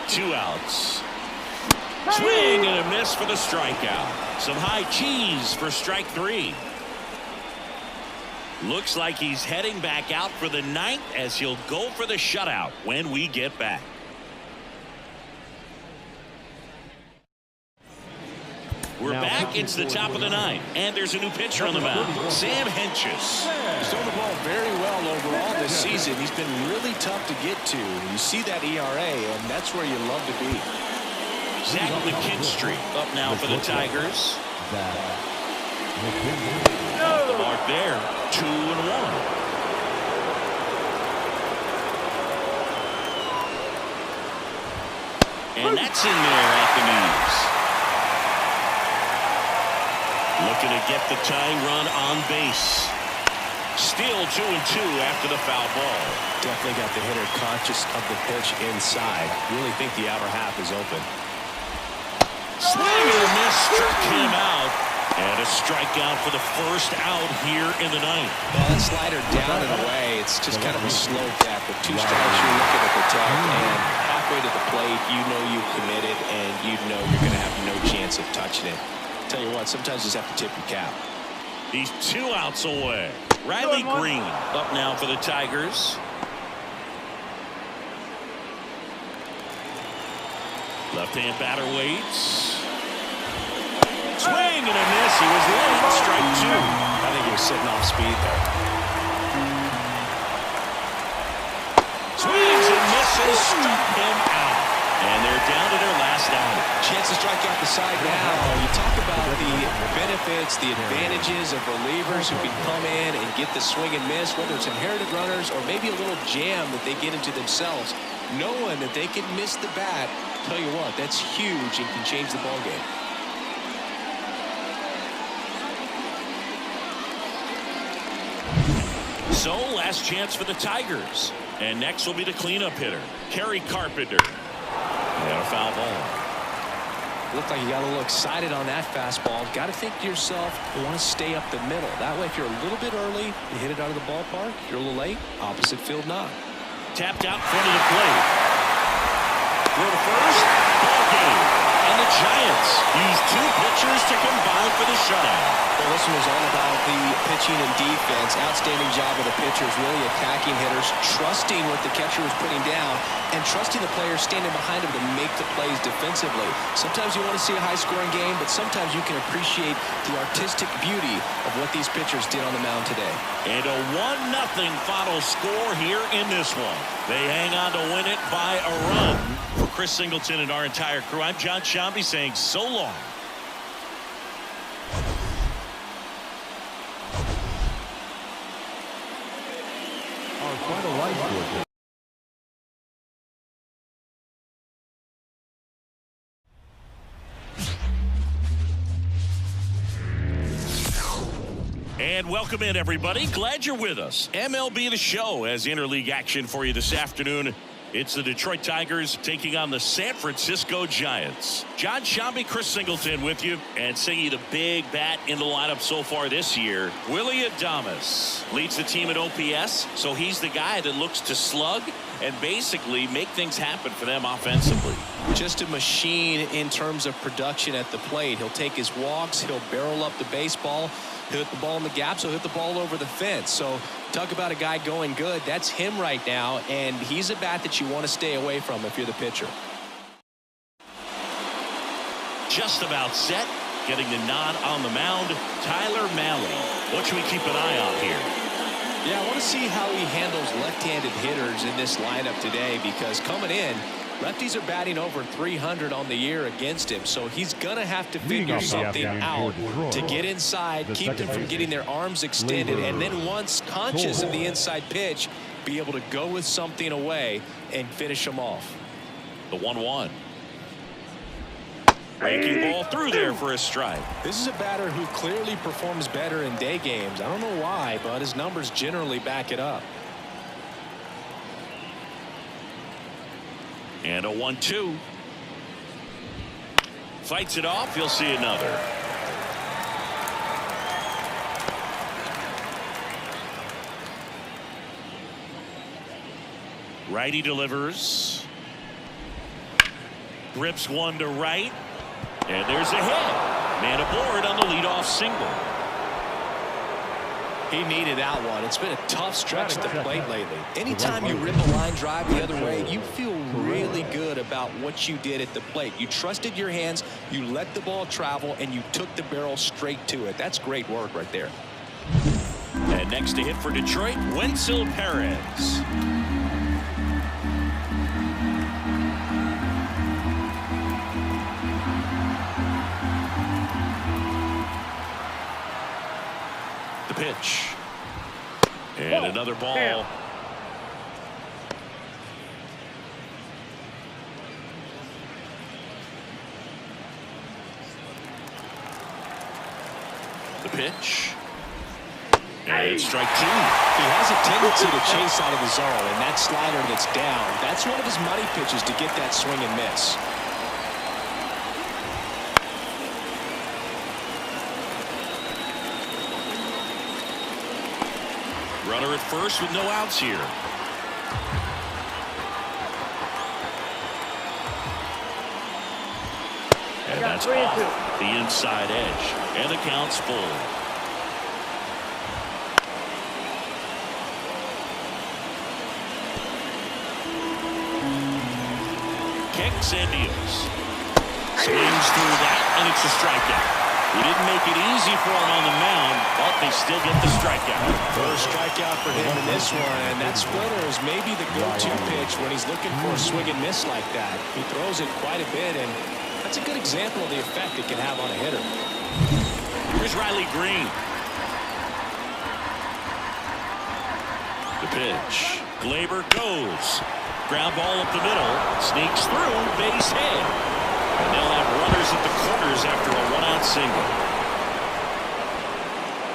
Speaker 1: Two outs. Swing and a miss for the strikeout. Some high cheese for strike three. Looks like he's heading back out for the ninth as he'll go for the shutout when we get back. We're back. It's the top of the ninth, and there's a new pitcher on the mound, Sam Hentges.
Speaker 2: He's thrown the ball very well overall this season. He's been really tough to get to. You see that ERA, and that's where you love to be.
Speaker 1: Zach McKinstry up now for the Tigers. Off the mark there, 2-1. And that's in there at the knees. Looking to get the tying run on base. Still 2-2 after the foul ball.
Speaker 2: Definitely got the hitter conscious of the pitch inside. Really think the outer half is open.
Speaker 1: Swing and a miss, struck him out. And a strikeout for the first out here in the ninth.
Speaker 2: Well, that slider down and away. It's just kind of a slow death. With two strikes, you're looking to protect. And halfway to the plate, you know you committed, and you know you're going to have no chance of touching it. Tell you what, sometimes you just have to tip your cap.
Speaker 1: He's 2 outs away. Riley Green up now for the Tigers. Left-hand batter waits. Swing and a miss. He was late. Strike two.
Speaker 2: I think he was sitting off speed there.
Speaker 1: Swings and misses. Struck him out. And they're down to their last out.
Speaker 2: Chance to strike out the side now. You talk about the benefits, the advantages of relievers who can come in and get the swing and miss, whether it's inherited runners or maybe a little jam that they get into themselves. Knowing that they can miss the bat, tell you what, that's huge and can change the ball game.
Speaker 1: So last chance for the Tigers. And next will be the cleanup hitter, Kerry Carpenter. And a foul ball.
Speaker 2: Looked like you got a little excited on that fastball. Got to think to yourself, you want to stay up the middle. That way, if you're a little bit early, you hit it out of the ballpark. You're a little late, opposite field knock.
Speaker 1: Tapped out in front of the plate. Throw to first. Ball game. And the Giants use 2 pitchers to combine for the shutout.
Speaker 2: Well, this one was all about the pitching and defense. Outstanding job of the pitchers, really attacking hitters, trusting what the catcher was putting down, and trusting the players standing behind him to make the plays defensively. Sometimes you want to see a high-scoring game, but sometimes you can appreciate the artistic beauty of what these pitchers did on the mound today.
Speaker 1: And a 1-0 final score here in this one. They hang on to win it by a run. For Chris Singleton and our entire crew, I'm Jon Sciambi saying so long.
Speaker 4: Our final line score.
Speaker 1: And welcome in, everybody. Glad you're with us. MLB The Show has interleague action for you this afternoon. It's the Detroit Tigers taking on the San Francisco Giants. Jon Sciambi, Chris Singleton with you, and singing the big bat in the lineup so far this year. Willy Adames leads the team at OPS, so he's the guy that looks to slug and basically make things happen for them offensively.
Speaker 2: Just a machine in terms of production at the plate. He'll take his walks, he'll barrel up the baseball, he'll hit the ball in the gaps, he'll hit the ball over the fence. So talk about a guy going good. That's him right now, and he's a bat that you want to stay away from if you're the pitcher.
Speaker 1: Just about set, getting the nod on the mound, Tyler Mahle. What should we keep an eye on here?
Speaker 2: Yeah, I want to see how he handles left-handed hitters in this lineup today, because coming in, lefties are batting over 300 on the year against him, so he's going to have to figure something out to get inside, keep them from getting their arms extended, and then once conscious of the inside pitch, be able to go with something away and finish them off.
Speaker 1: The 1-1. Breaking ball through there for a strike.
Speaker 2: This is a batter who clearly performs better in day games. I don't know why, but his numbers generally back it up.
Speaker 1: And a 1-2. Fights it off. You'll see another. Righty delivers. Grips one to right. And there's a hit. Man aboard on the leadoff single.
Speaker 2: He needed that one. It's been a tough stretch at the plate lately. Anytime you rip a line drive the other way, you feel really good about what you did at the plate. You trusted your hands, you let the ball travel, and you took the barrel straight to it. That's great work right there.
Speaker 1: And next to hit for Detroit, Wenceel Perez. Pitch. And another ball.
Speaker 3: Damn.
Speaker 1: The pitch. And it's strike 2.
Speaker 2: He has a tendency to chase out of the zone, and that slider that's down, that's one of his money pitches to get that swing and miss.
Speaker 1: Runner at first with no outs here. And that's off the inside edge. And the count's full. Kicks and deals. Swings through that, and it's a strikeout. He didn't make it easy for him on the mound, but they still get the strikeout.
Speaker 2: First strikeout for him in this one, and that splitter is maybe the go-to pitch when he's looking for a swing and miss like that. He throws it quite a bit, and that's a good example of the effect it can have on a hitter.
Speaker 1: Here's Riley Green. The pitch. Gleyber goes. Ground ball up the middle. Sneaks through. Base hit. And they'll have runners at the corners after a one-out single.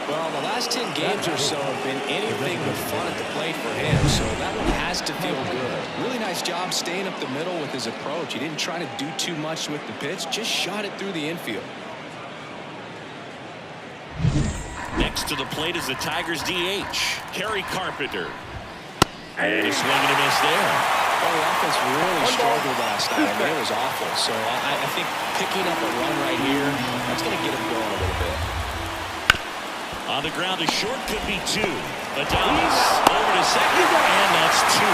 Speaker 2: Well, the last 10 games or so have been anything but fun at the plate for him, so that one has to feel good. Really nice job staying up the middle with his approach. He didn't try to do too much with the pitch, just shot it through the infield.
Speaker 1: Next to the plate is the Tigers DH, Kerry Carpenter. And a swing and a miss there.
Speaker 2: Well, the offense really struggled last night. I mean, it was awful. So I think picking up a run right here, that's going to get him going a little bit.
Speaker 1: On the ground, a short could be 2. Adames over to second, and that's 2.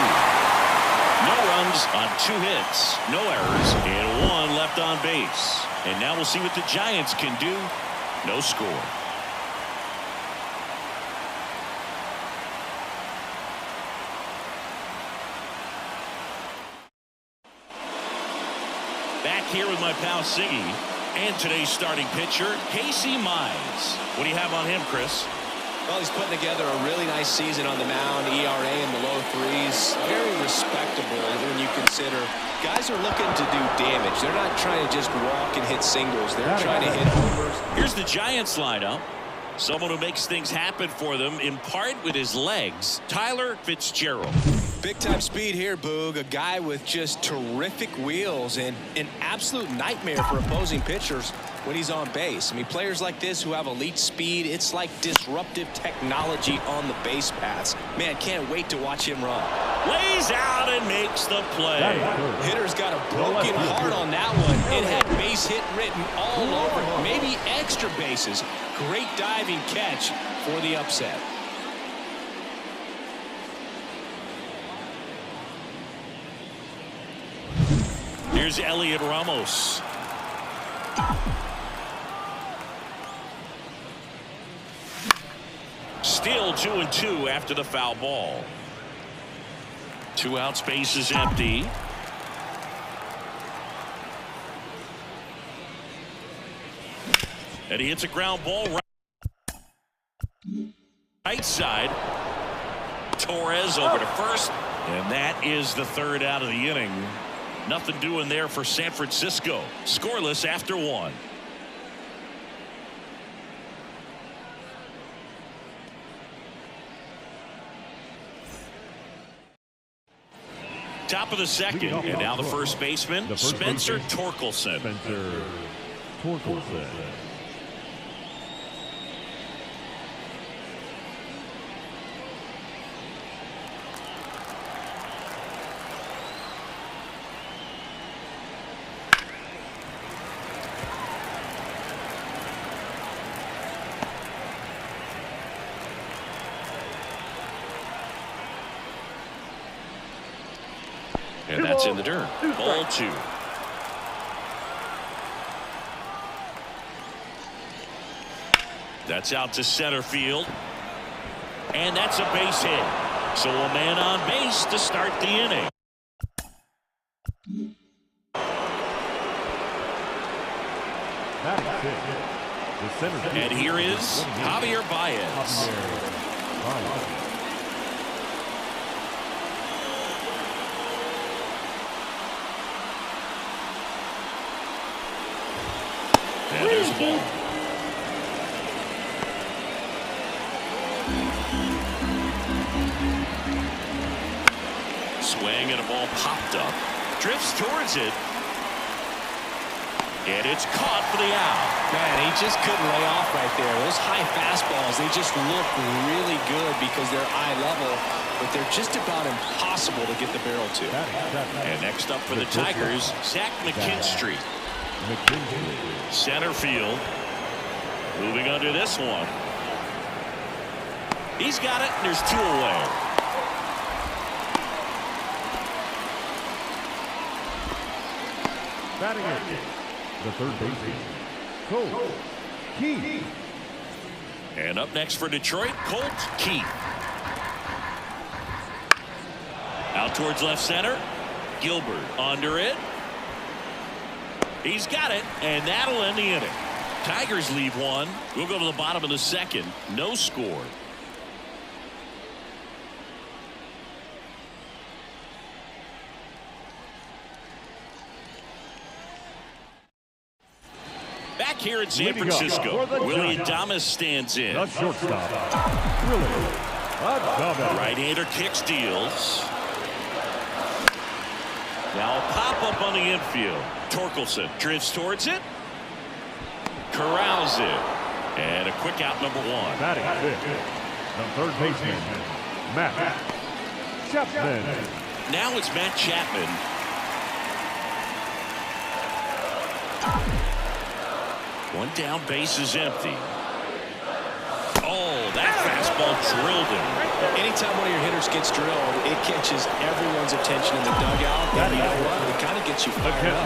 Speaker 1: No runs on 2 hits, no errors, and 1 left on base. And now we'll see what the Giants can do. No score. Back here with my pal Siggy and today's starting pitcher, Casey Mize. What do you have on him, Chris?
Speaker 2: Well, he's putting together a really nice season on the mound. ERA in the low 3s. Very respectable when you consider guys are looking to do damage. They're not trying to just walk and hit singles. They're trying to hit homers.
Speaker 1: Here's the Giants lineup. Someone who makes things happen for them, in part with his legs, Tyler Fitzgerald.
Speaker 2: Big-time speed here, Boog. A guy with just terrific wheels and an absolute nightmare for opposing pitchers when he's on base. I mean, players like this who have elite speed, it's like disruptive technology on the base paths. Man, can't wait to watch him run.
Speaker 1: Lays out and makes the play.
Speaker 2: Hitter's got a broken heart on that one. It had base hit written all over it. Maybe extra bases. Great diving catch for the upset.
Speaker 1: Here's Elliot Ramos. Still 2-2 after the foul ball. 2 outs, base is empty. And he hits a ground ball right side. Torres over to first. And that is the 3rd out of the inning. Nothing doing there for San Francisco. Scoreless after 1. Top of the 2nd, and now the first baseman, Spencer Torkelson.
Speaker 4: Spencer Torkelson.
Speaker 1: And that's in the dirt. Ball 2. That's out to center field. And that's a base hit. So a man on base to start the inning. And here is Javier Baez. And there's a ball. Swing and a ball popped up. Drifts towards it. And it's caught for the out.
Speaker 2: Man, he just couldn't lay off right there. Those high fastballs, they just look really good because they're eye level, but they're just about impossible to get the barrel to.
Speaker 1: And next up for the Tigers, Zach McKinstry. Center field. Moving under this one. He's got it, and there's 2 away.
Speaker 4: Batting it, the third baseman, Colt Keith.
Speaker 1: And up next for Detroit, Colt Keith. Out towards left center. Gilbert under it. He's got it, and that'll end the inning. Tigers leave 1. We'll go to the bottom of the 2nd. No score. Back here here in San Francisco. Willie Adames stands in.
Speaker 4: The shortstop, Willie Adames.
Speaker 1: Right-hander kicks, deals. Now a pop-up on the infield. Torkelson drifts towards it. Corrals it. And a quick out, number one.
Speaker 4: Batting fifth, the third baseman, Matt Chapman.
Speaker 1: Now it's Matt Chapman. One down, base is empty. Oh, that fastball drilled him.
Speaker 2: Anytime one of your hitters gets drilled, it catches everyone's attention in the dugout. And you know what? It kind of gets you fired up.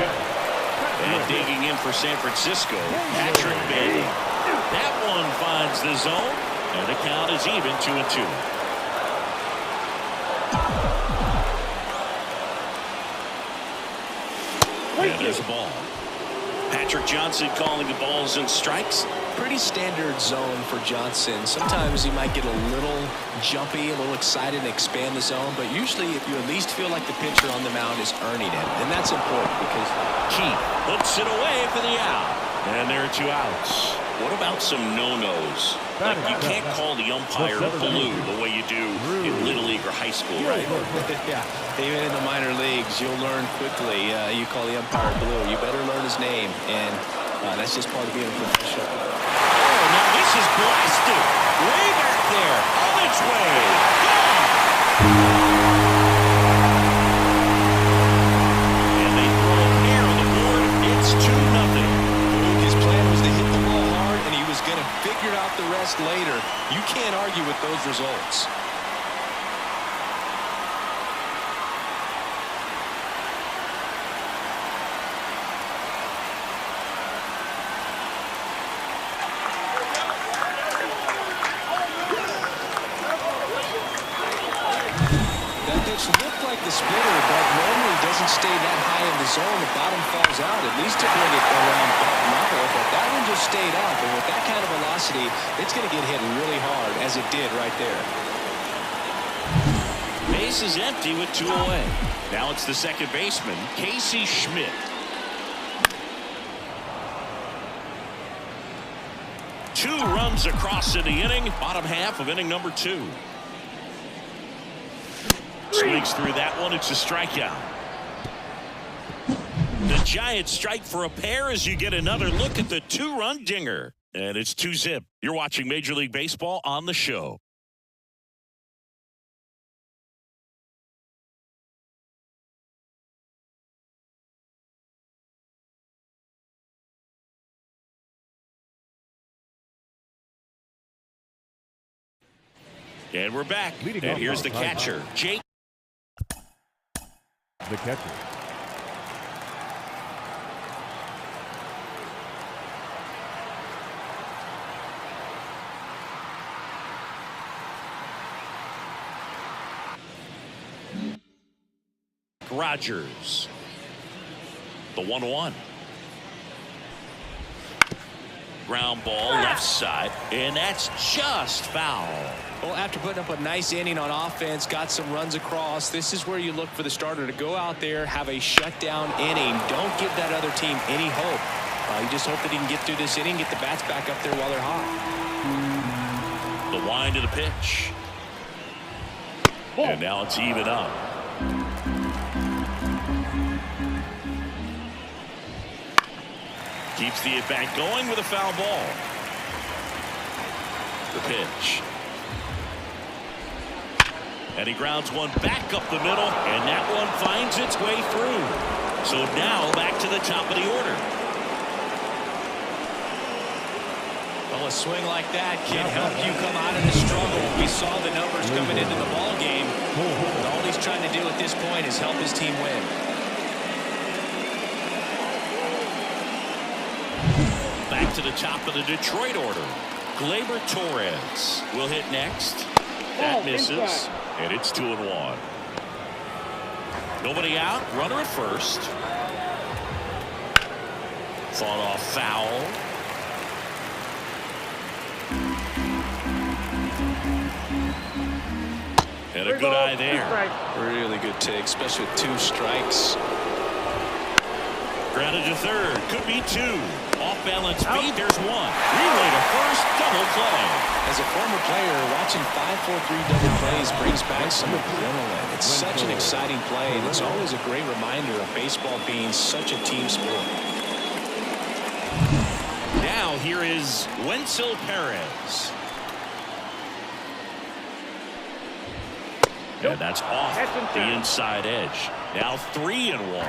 Speaker 1: And digging in for San Francisco, Patrick Bailey. That one finds the zone, and the count is even 2-2. And there's a ball. Patrick Johnson calling the balls and strikes.
Speaker 2: Pretty standard zone for Johnson. Sometimes he might get a little jumpy, a little excited and expand the zone, but usually if you at least feel like the pitcher on the mound is earning it, and that's important because
Speaker 1: Keith puts it away for the out. And there are 2 outs. What about some no-nos? Like you can't call the umpire blue the way you do in Little League or high school, right?
Speaker 2: Yeah, even in the minor leagues, you'll learn quickly. You call the umpire blue, you better learn his name, and that's just part of being a professional.
Speaker 1: Oh, now this is blasted. Way back there, on its way. Gone. And they throw a pair on the board. It's 2-0.
Speaker 2: His plan was to hit the ball hard, and he was going to figure out the rest later. You can't argue with those results. Looked like the splitter, but normally doesn't stay that high in the zone. The bottom falls out, at least to bring it around butt knuckle, but that one just stayed up, and with that kind of velocity, it's going to get hit really hard, as it did right there.
Speaker 1: Base is empty with 2 away. Now it's the second baseman, Casey Schmidt. 2 runs across in the inning, bottom half of inning number 2. Swings through that one. It's a strikeout. The Giants strike for a pair as you get another look at the 2-run dinger. And it's 2-zip. You're watching Major League Baseball on the show. And we're back. And here's the catcher, Jake.
Speaker 4: The catcher,
Speaker 1: Rogers. The 1-1. Ground ball left side, and that's just foul.
Speaker 2: Well, after putting up a nice inning on offense, got some runs across, this is where you look for the starter to go out there, have a shutdown inning. Don't give that other team any hope. You just hope that he can get through this inning, get the bats back up there while they're hot.
Speaker 1: The wind of the pitch. And now it's even up. Keeps the at-bat going with a foul ball. The pitch. And he grounds one back up the middle, and that one finds its way through. So now back to the top of the order.
Speaker 2: Well, a swing like that can help you come out of the struggle. We saw the numbers coming into the ball game. All he's trying to do at this point is help his team win.
Speaker 1: Back to the top of the Detroit order. Gleyber Torres will hit next. That misses, and it's 2-1. Nobody out, runner at first. Fought off foul. And a good eye there.
Speaker 2: Really good take, especially with 2 strikes.
Speaker 1: Grounded to third, could be 2. Off off-balance speed. There's one. Relay to first, double play.
Speaker 2: As a former player, watching 5-4-3 double plays brings back some adrenaline. It's such an exciting play, and it's always a great reminder of baseball being such a team sport.
Speaker 1: Now here is Wenzel Perez. And that's off the inside edge. Now 3-1.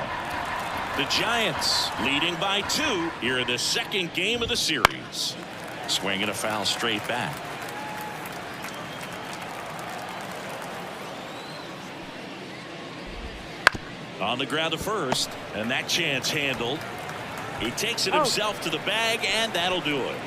Speaker 1: The Giants leading by 2 here in the second game of the series. Swing and a foul straight back. On the ground to first, and that chance handled. He takes it himself to the bag, and that'll do it.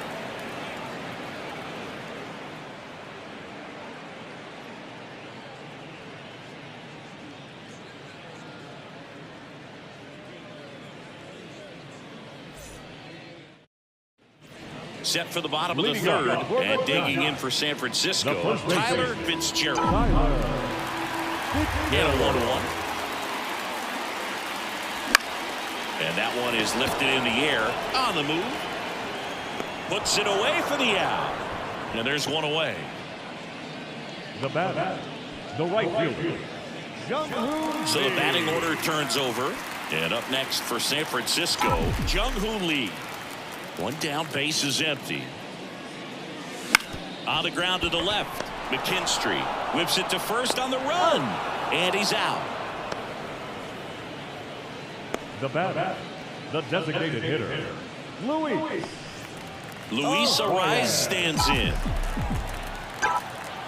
Speaker 1: Set for the bottom of the third, and digging in for San Francisco, Tyler Fitzgerald. And a 1-1. And that one is lifted in the air on the move. Puts it away for the out. And there's one away.
Speaker 4: The batter, the right fielder,
Speaker 1: So the batting order turns over. And up next for San Francisco, Jung-Hoo Lee. One down, base is empty. On the ground to the left, McKinstry whips it to first on the run. And he's out.
Speaker 4: the batter, the designated hitter, Luis.
Speaker 1: Luis Arraez stands in.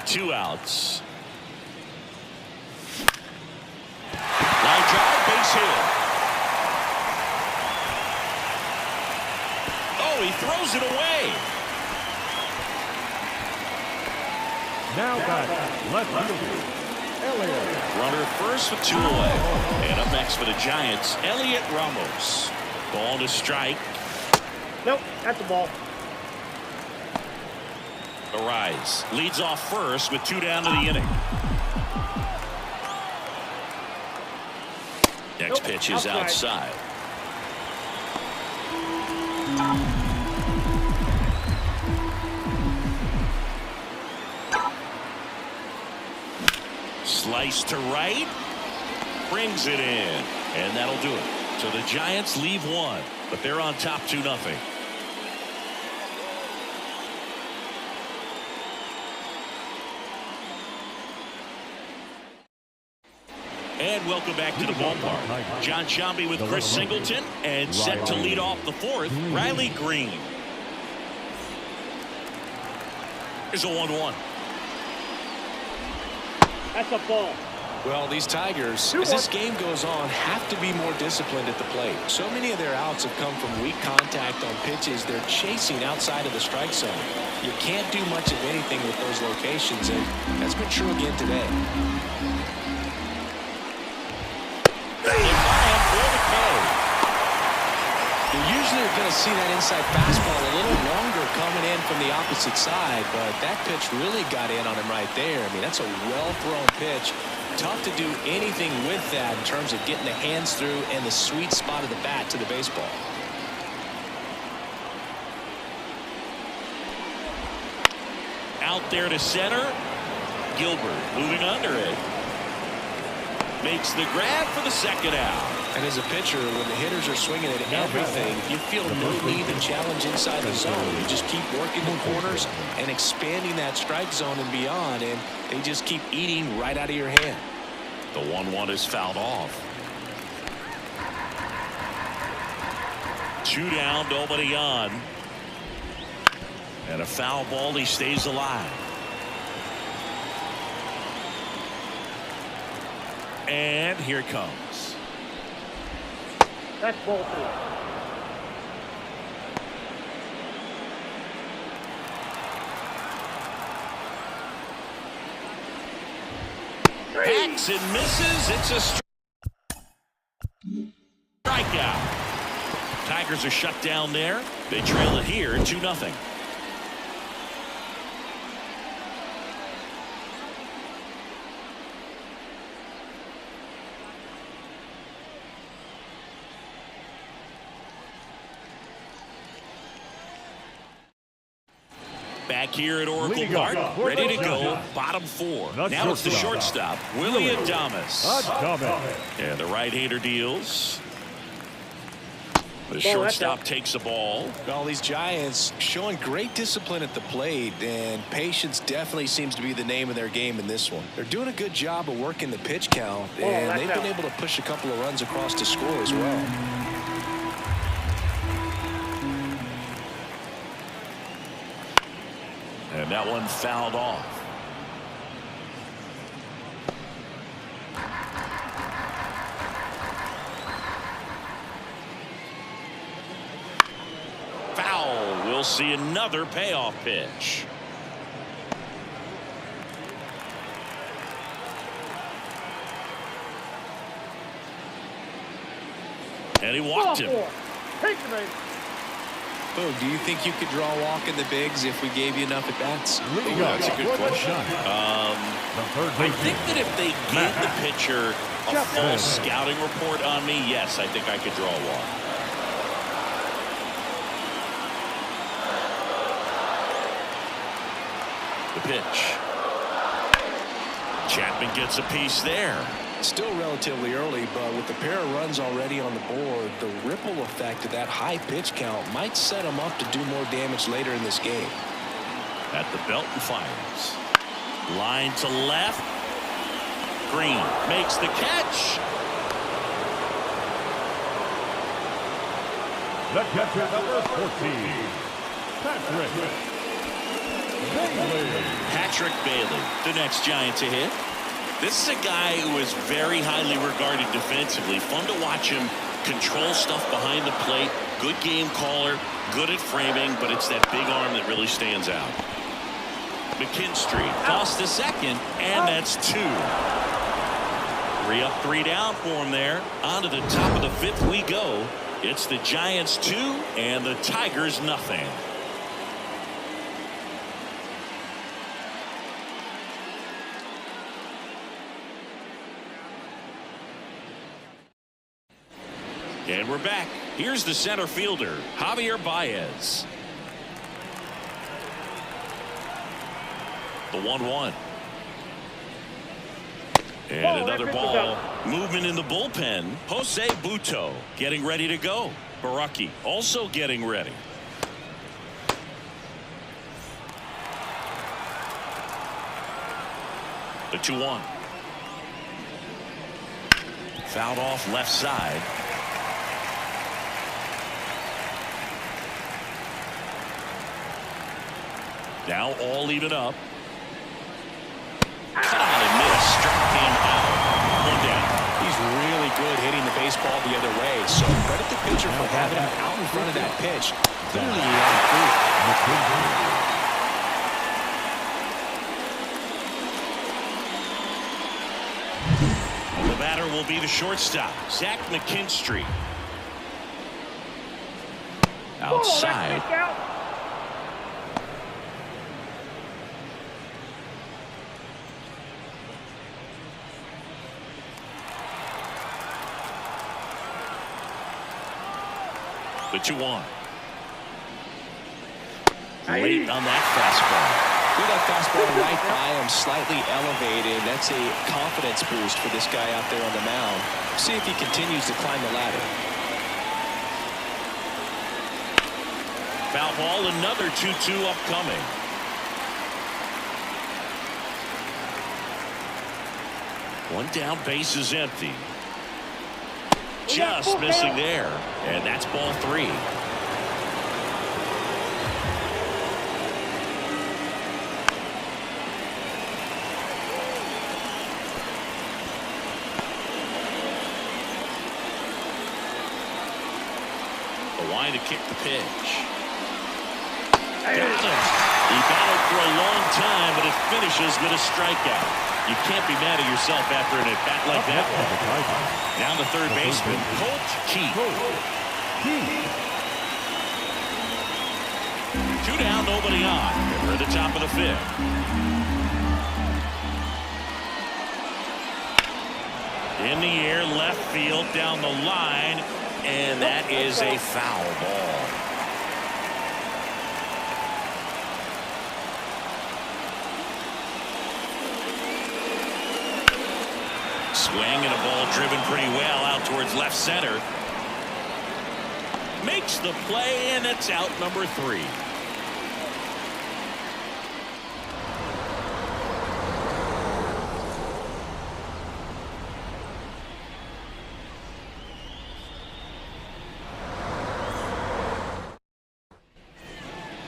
Speaker 1: 2 outs. Line drive, base hit. Oh, he throws it away.
Speaker 4: Now back, left fielder, Elliott.
Speaker 1: Runner first with 2 away. And up next for the Giants, Elliott Ramos. Ball to strike.
Speaker 3: Nope, that's the ball.
Speaker 1: Arraez leads off first with 2 down to the inning. Next pitch is outside. Slice to right. Brings it in. And that'll do it. So the Giants leave 1, but they're on top 2-0. And welcome back to the ballpark. John Sciambi with Chris Singleton, and set to lead off the 4th, Riley Green. Here's a 1-1.
Speaker 3: That's a ball.
Speaker 2: Well, these Tigers, as this game goes on, have to be more disciplined at the plate. So many of their outs have come from weak contact on pitches they're chasing outside of the strike zone. You can't do much of anything with those locations, and that's been true again today. Usually you're going to see that inside fastball a little longer coming in from the opposite side, but that pitch really got in on him right there. I mean, that's a well-thrown pitch. Tough to do anything with that in terms of getting the hands through and the sweet spot of the bat to the baseball.
Speaker 1: Out there to center. Gilbert moving under it. Makes the grab for the 2nd out.
Speaker 2: And as a pitcher, when the hitters are swinging at everything, you feel no need to challenge inside the zone. You just keep working the corners and expanding that strike zone and beyond, and they just keep eating right out of your hand.
Speaker 1: The 1-1 is fouled off. 2 down, nobody on. And a foul ball, he stays alive. And here it comes.
Speaker 3: That's ball 3.
Speaker 1: Hacks and misses. It's a strikeout. Tigers are shut down there. They trail it here 2-0. Back here at Oracle Park, ready to go, bottom 4. Now it's the shortstop, Willie Adames. And the right-hander deals. The shortstop takes the ball.
Speaker 2: Well, these Giants showing great discipline at the plate, and patience definitely seems to be the name of their game in this one. They're doing a good job of working the pitch count, and they've been able to push a couple of runs across to score as well.
Speaker 1: And that one fouled off. Foul. We'll see another payoff pitch. And he walked him.
Speaker 2: Boog, do you think you could draw a walk in the bigs if we gave you enough at bats?
Speaker 1: That's a good question. I think that if they gave the pitcher a full scouting report on me, yes, I think I could draw a walk. The pitch. Chapman gets a piece there.
Speaker 2: Still relatively early, but with the pair of runs already on the board, the ripple effect of that high pitch count might set them up to do more damage later in this game.
Speaker 1: At the belt and fires. Line to left. Green makes the catch.
Speaker 4: The catcher, number 14,
Speaker 1: Patrick Bailey, the next Giant to hit. This is a guy who is very highly regarded defensively. Fun to watch him control stuff behind the plate. Good game caller, good at framing, but it's that big arm that really stands out. McKinstry tossed to second, and that's 2. 3 up, 3 down for him there. On to the top of the 5th we go. It's the Giants 2 and the Tigers nothing. And we're back. Here's the center fielder, Javier Baez. The 1-1. And another ball. Movement in the bullpen. Jose Butto getting ready to go. Baraki also getting ready. The 2-1. Fouled off left side. Now all even up. Cut out and missed. Struck him out. 1 down.
Speaker 2: He's really good hitting the baseball the other way. So credit the pitcher for having him out in front of that pitch. Clearly he had
Speaker 1: The batter will be the shortstop, Zach McKinstry. Outside. The 2-1. Late on that fastball.
Speaker 2: With that fastball right by him, slightly elevated. That's a confidence boost for this guy out there on the mound. See if he continues to climb the ladder.
Speaker 1: Foul ball, another 2-2 upcoming. One down, base is empty. Just missing there, and that's ball 3. The line to kick the pitch. Got him. He battled for a long time, but it finishes with a strikeout. You can't be mad at yourself after an at-bat like that one. Down to third baseman, Colt Keith. 2 down, nobody on. We're at the top of the 5th. In the air, left field, down the line, and that is a foul ball. Swing and a ball driven pretty well out towards left center. Makes the play, and it's out number 3.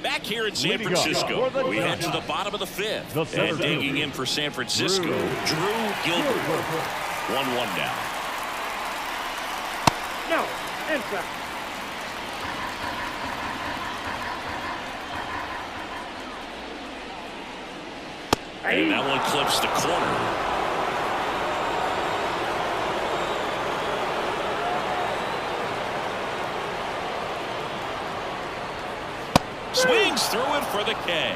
Speaker 1: Back here in San Francisco, we head to the bottom of the 5th. And digging in for San Francisco, Drew Gilbert. 1-1 now.
Speaker 3: No, inside.
Speaker 1: And that one clips the corner. Swings through it for the K.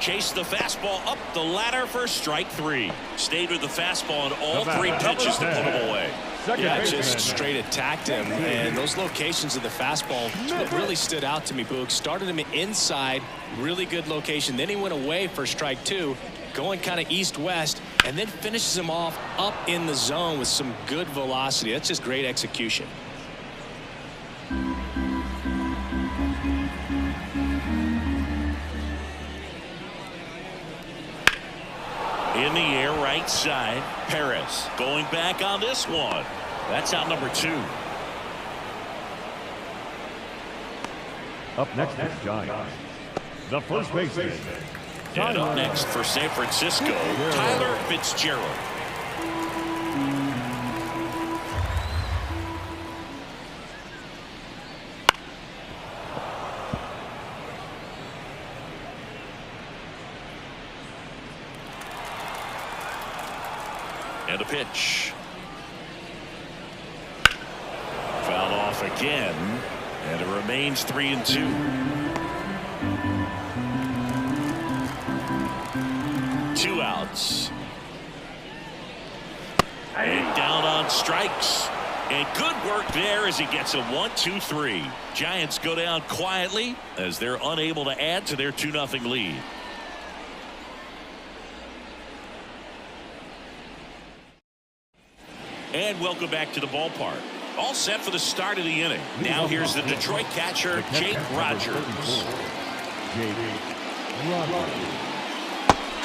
Speaker 1: Chased the fastball up the ladder for strike 3. Stayed with the fastball on all 3 pitches to put him away.
Speaker 2: Yeah, just straight attacked him. And those locations of the fastball really stood out to me, Boog. Started him inside, really good location. Then he went away for strike 2, going kind of east-west, and then finishes him off up in the zone with some good velocity. That's just great execution.
Speaker 1: In the air, right side. Perez going back on this one. That's out number 2.
Speaker 4: Up next is Giants. The first baseman.
Speaker 1: And up next for San Francisco, Tyler Fitzgerald. And a pitch. Fouled off again, and it remains 3-2. Two outs. And down on strikes. And good work there as he gets a 1-2-3. Giants go down quietly as they're unable to add to their 2-0 lead. And welcome back to the ballpark. All set for the start of the inning. Now here's the Detroit catcher, Jake Rogers.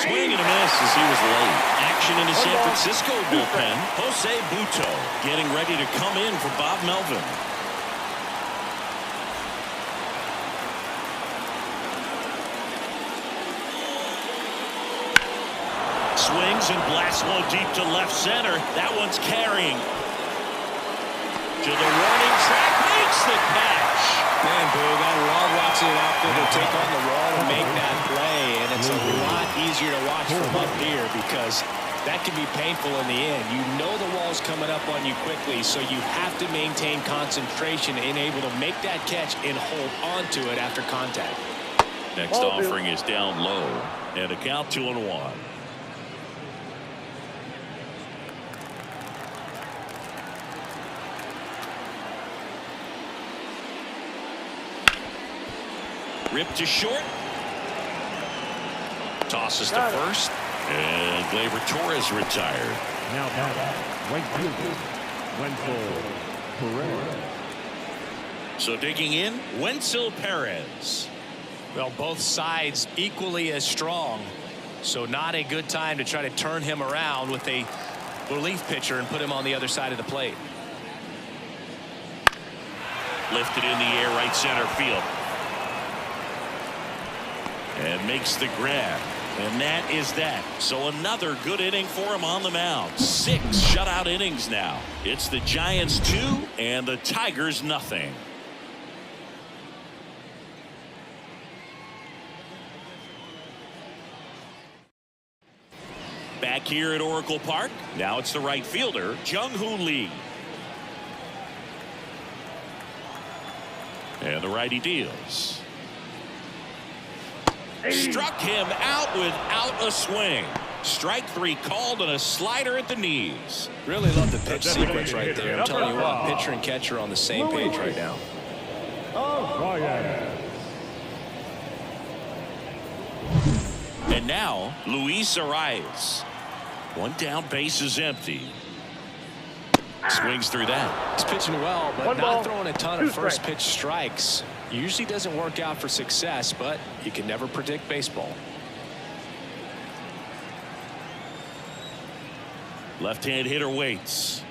Speaker 1: Swing and a miss as he was late. Action in the San Francisco bullpen. Jose Butto getting ready to come in for Bob Melvin. Swings and blasts one deep to left center. That one's carrying. To the warning track, makes the catch.
Speaker 2: Man, Boog, I love watching an outfielder take on the wall to make that play, and it's a lot easier to watch from up here because that can be painful in the end. You know the wall's coming up on you quickly, so you have to maintain concentration and able to make that catch and hold onto it after contact.
Speaker 1: Next offering is down low, and a count 2-1. Ripped to short. Tosses to first. And Gleyber Torres retired.
Speaker 4: Now back, right fielder, Wenzel Perez.
Speaker 1: So digging in, Wenzel Perez.
Speaker 2: Well, both sides equally as strong. So not a good time to try to turn him around with a relief pitcher and put him on the other side of the plate.
Speaker 1: Lifted in the air, right center field. And makes the grab. And that is that. So another good inning for him on the mound. 6 shutout innings now. It's the Giants 2 and the Tigers nothing. Back here at Oracle Park. Now it's the right fielder, Jung-Hoo Lee. And the righty deals. Struck him out without a swing. Strike 3 called and a slider at the knees.
Speaker 2: Really love the pitch sequence right there. I'm telling you what, pitcher and catcher on the same page right now.
Speaker 1: And now Luis Arias. One down, base is empty. Swings through that.
Speaker 2: He's pitching well, but
Speaker 3: One
Speaker 2: not
Speaker 3: ball,
Speaker 2: throwing a ton
Speaker 3: 2
Speaker 2: of first
Speaker 3: strikes.
Speaker 2: pitch strikes. Usually doesn't work out for success, but you can never predict baseball.
Speaker 1: Left-hand hitter waits.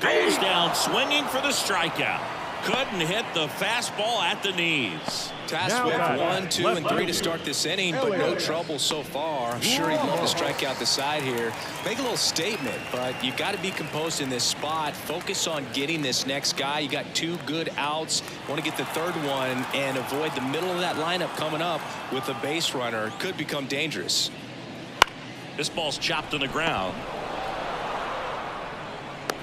Speaker 1: Goes down swinging for the strikeout. Couldn't hit the fastball at the knees.
Speaker 2: Tasked
Speaker 4: Now
Speaker 2: with
Speaker 4: batting,
Speaker 2: 1, 2, and 3 to start this inning, but no
Speaker 4: Elliott.
Speaker 2: trouble so far. I'm sure he'd love to strike out the side here. Make a little statement, but you got to be composed in this spot. Focus on getting this next guy. You got 2 good outs. Want to get the 3rd one and avoid the middle of that lineup coming up with a base runner. Could become dangerous.
Speaker 1: This ball's chopped on the ground.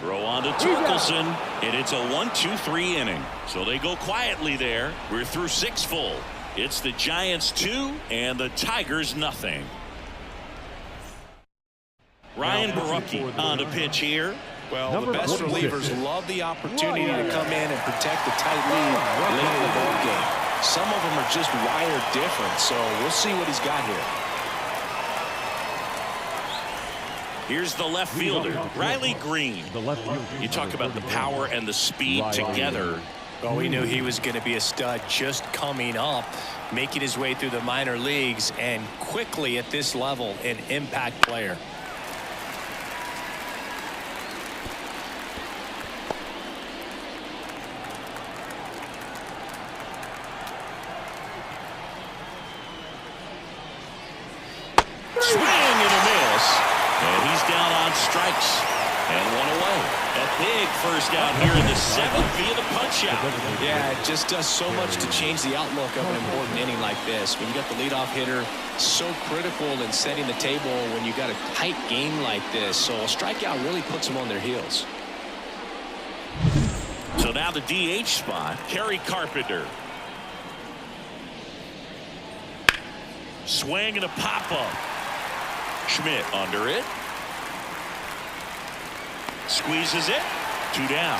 Speaker 1: Throw on to Torkelson, and it's a 1-2-3 inning. So they go quietly there. We're through 6 full. It's the Giants 2 and the Tigers nothing. Ryan Borucki on to pitch here.
Speaker 2: Well,
Speaker 4: Number
Speaker 2: the best
Speaker 4: 46.
Speaker 2: relievers love the opportunity to come in and protect the tight lead late in the ball game. Some of them are just wired different, so we'll see what he's got here.
Speaker 1: Here's the left fielder, Riley Green.
Speaker 4: The left fielder.
Speaker 1: You talk about the power and the speed together.
Speaker 2: Well, we knew he was going to be a stud just coming up, making his way through the minor leagues, and quickly at this level, an impact player.
Speaker 1: Swing and a miss. And he's down on strikes. And 1 away. A big first out here in the 7th via the punch out.
Speaker 2: Yeah, it just does so much to change the outlook of an important inning like this. When you got the leadoff hitter, so critical in setting the table when you got a tight game like this. So a strikeout really puts them on their heels.
Speaker 1: So now the DH spot, Kerry Carpenter. Swing and a pop-up. Schmidt under it. Squeezes it. 2 down.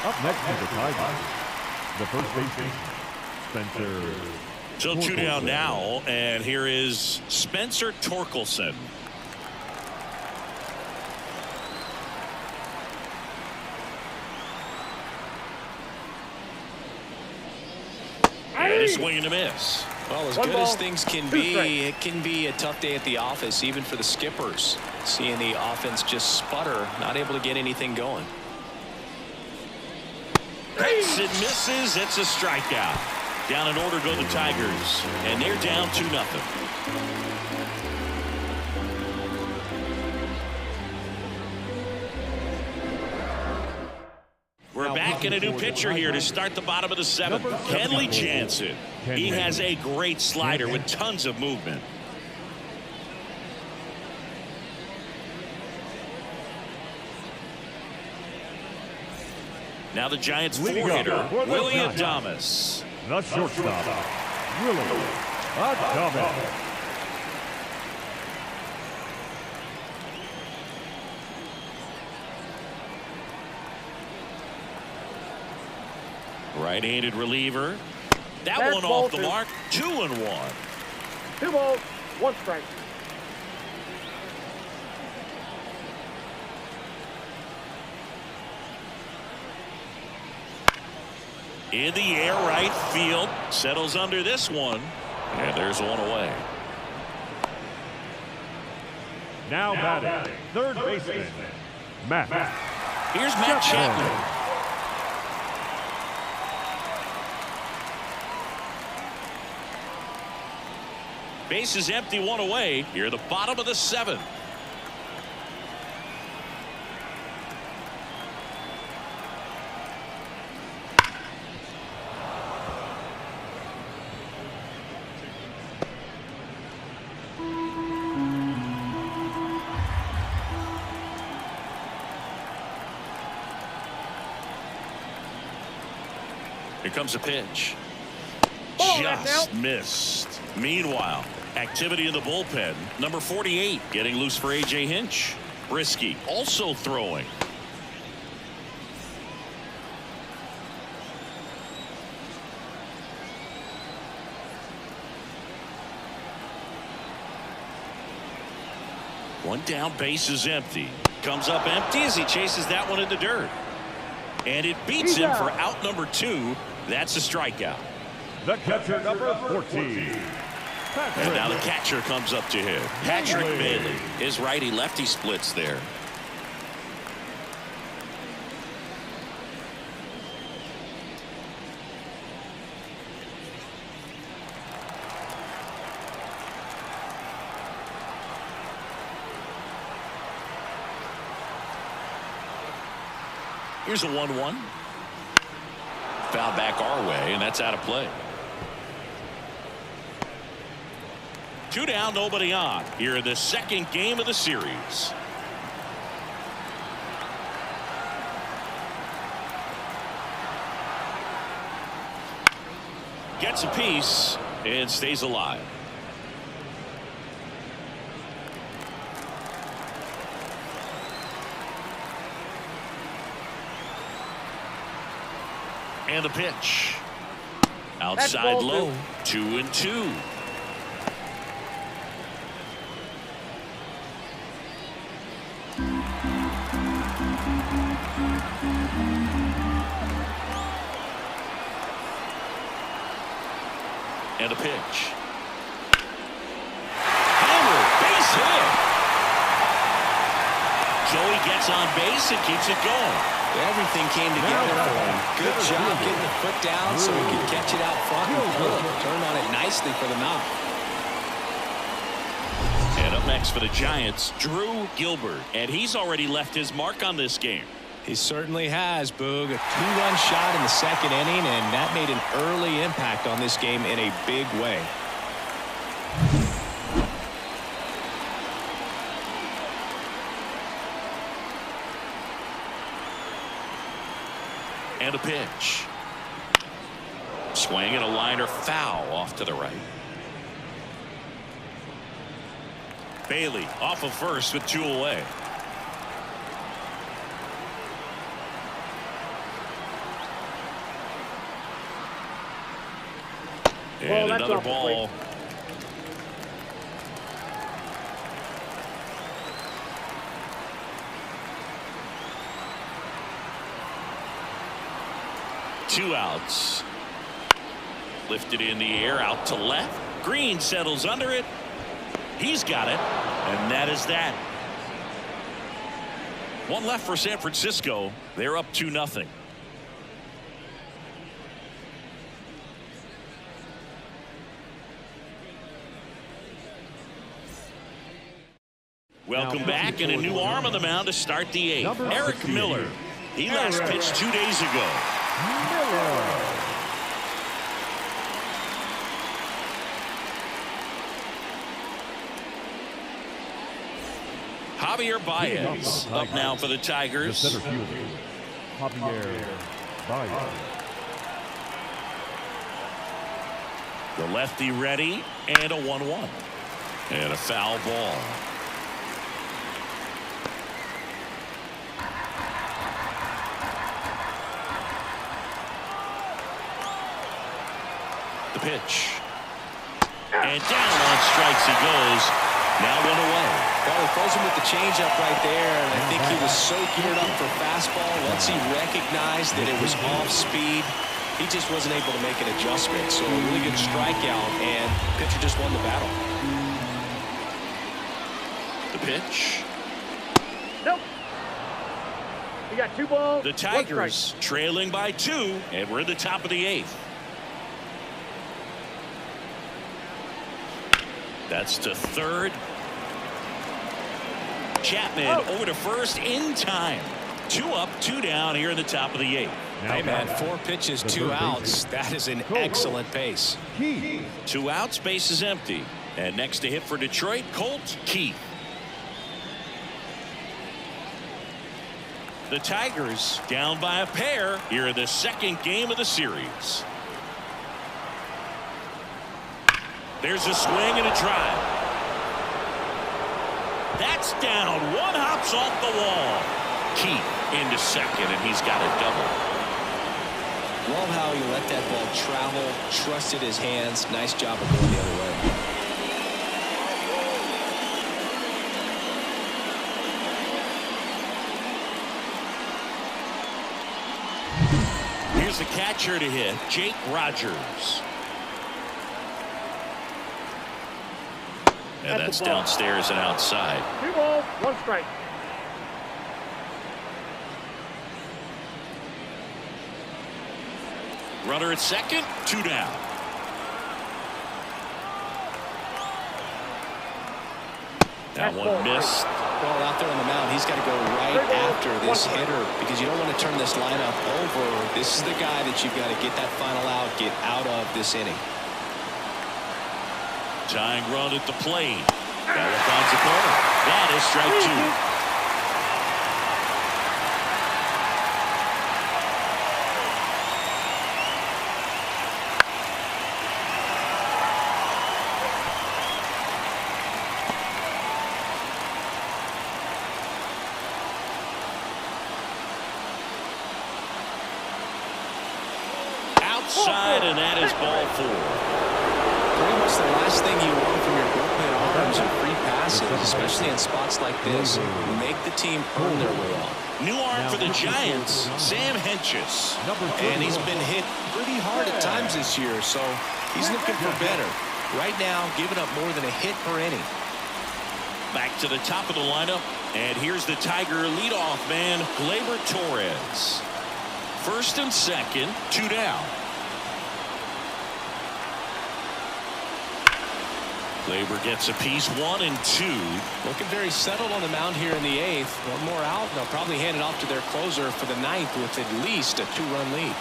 Speaker 4: Up next is the Tigers. The first baseman, Spencer.
Speaker 1: So 2 down now, and here is Spencer Torkelson. And a swing and a miss.
Speaker 2: Well, as
Speaker 3: 1
Speaker 2: good as
Speaker 3: ball,
Speaker 2: things can
Speaker 3: 2
Speaker 2: be,
Speaker 3: strikes.
Speaker 2: it can be a tough day at the office, even for the skippers. Seeing the offense just sputter, not able to get anything going.
Speaker 1: Hits and misses. It's a strikeout. Down in order go the Tigers, and they're down 2-0. We're back in a new pitcher here to start the bottom of the 7th. Kenley Jansen. He has a great slider with tons of movement. Now the Giants four-hitter, Willie Adames.
Speaker 4: The shortstop, Willie Adames.
Speaker 1: Right-handed reliever. That
Speaker 3: That's
Speaker 1: one
Speaker 3: ball
Speaker 1: off the
Speaker 3: 2.
Speaker 1: mark. 2-1.
Speaker 3: 2 balls, 1 strike.
Speaker 1: In the air, right field. Settles under this one. And there's 1 away.
Speaker 4: Now batting, third baseman, Matt.
Speaker 1: Here's Matt Chapman. Base is empty, 1 away. Here at the bottom of the 7th. Here comes a pitch.
Speaker 3: Ball, that's
Speaker 1: Just
Speaker 3: out.
Speaker 1: missed. Meanwhile, activity in the bullpen. Number 48 getting loose for A.J. Hinch. Brisky also throwing. One down, base is empty. Comes up empty as he chases that one in the dirt. And it beats him for out number 2. That's a strikeout.
Speaker 4: The catcher, number 14.
Speaker 1: And now the catcher comes up to him. Patrick Bailey. His righty-lefty splits there. Here's a 1-1. Foul back our way, and that's out of play. 2 down, nobody on here in the second game of the series. Gets a piece and stays alive. And a pitch. Outside low. 2-2. And a pitch. Hammer, base hit. Joey gets on base and keeps it going.
Speaker 2: Everything came together for him. Good job getting the foot down so he could catch it out front and pull it. Turn on it nicely for the mount.
Speaker 1: And up next for the Giants, Drew Gilbert. And he's already left his mark on this game.
Speaker 2: He certainly has, Boog. A 2-run shot in the second inning, and that made an early impact on this game in a big way.
Speaker 1: And a pitch. Swing and a liner foul off to the right. Bailey off of first with 2 away. And another ball. Two outs. Lifted in the air out to left. Green settles under it. He's got it. And that is that. One left for San Francisco. They're up 2-0. Welcome back, and a new arm on the mound to start the 8th. Eric Miller. He last pitched 2 days ago. Javier Baez up now for the Tigers.
Speaker 4: The center fielder, Javier Baez.
Speaker 1: The lefty ready, and a 1-1. And a foul ball. The pitch. And down on strikes he goes. Now 1 away.
Speaker 2: Well, he throws him with the changeup right there, and I think he was so geared up for fastball. Once he recognized that it was off speed, he just wasn't able to make an adjustment. So a really good strikeout, and the pitcher just won the battle.
Speaker 1: The pitch.
Speaker 3: Nope. You got 2 balls.
Speaker 1: The Tigers trailing by 2, and we're in the top of the 8th. That's to third. Chapman over to first in time. 2 up, 2 down here in the top of the 8th.
Speaker 2: Hey, man, 4 pitches, 2 outs. That is an excellent pace.
Speaker 1: 2 outs, base is empty. And next to hit for Detroit, Colt Keith. The Tigers down by a pair here in the second game of the series. There's a swing and a drive. That's down. 1 hops off the wall. Keith into second, and he's got a double.
Speaker 2: Love how he let that ball travel, trusted his hands. Nice job of going the other way.
Speaker 1: catcher to hit, Jake Rogers. And that's downstairs and outside.
Speaker 3: 2 balls, 1 strike.
Speaker 1: Runner at second, 2 down. That one missed.
Speaker 2: Well, out there on the mound, he's got to go right after this hitter because you don't want to turn this lineup over. This is the guy that you've got to get that final out, get out of this inning.
Speaker 1: Tying run at the plate. That one finds the corner. That is strike 2. Outside, and that is ball 4.
Speaker 2: Pretty much the last thing you want from your bullpen arms are free passes, especially in spots like this. Make the team earn their way on.
Speaker 1: New arm for the Giants, Sam Hentges.
Speaker 2: And he's been hit pretty hard at times this year, so he's looking for better. Right now, giving up more than a hit per inning.
Speaker 1: Back to the top of the lineup, and here's the Tiger leadoff man, Gleyber Torres. First and second, 2 down. Gleyber gets a piece, 1 and 2.
Speaker 2: Looking very settled on the mound here in the 8th. One more out. They'll probably hand it off to their closer for the 9th with at least a 2-run lead.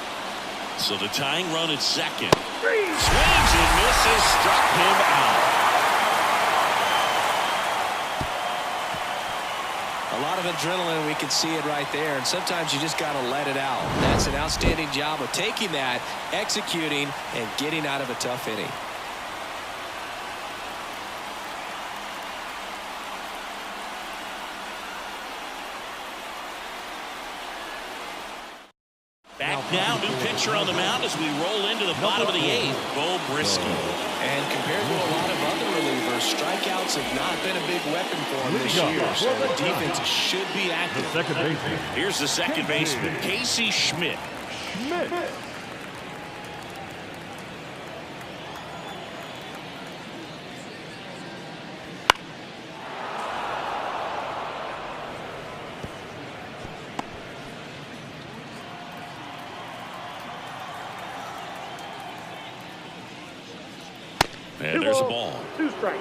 Speaker 1: So the tying run at second. Swings and misses, struck him out.
Speaker 2: A lot of adrenaline, we can see it right there, and sometimes you just got to let it out. That's an outstanding job of taking that, executing, and getting out of a tough inning.
Speaker 1: Back now, new pitcher on the mound as we roll into the bottom of the 8th, Bo Brisky.
Speaker 2: And compared to a lot of other relievers, strikeouts have not been a big weapon for him this year, so the defense should be active.
Speaker 4: Second baseman.
Speaker 1: Here's the second baseman, Casey Schmidt. And there's a ball.
Speaker 3: 2 strikes.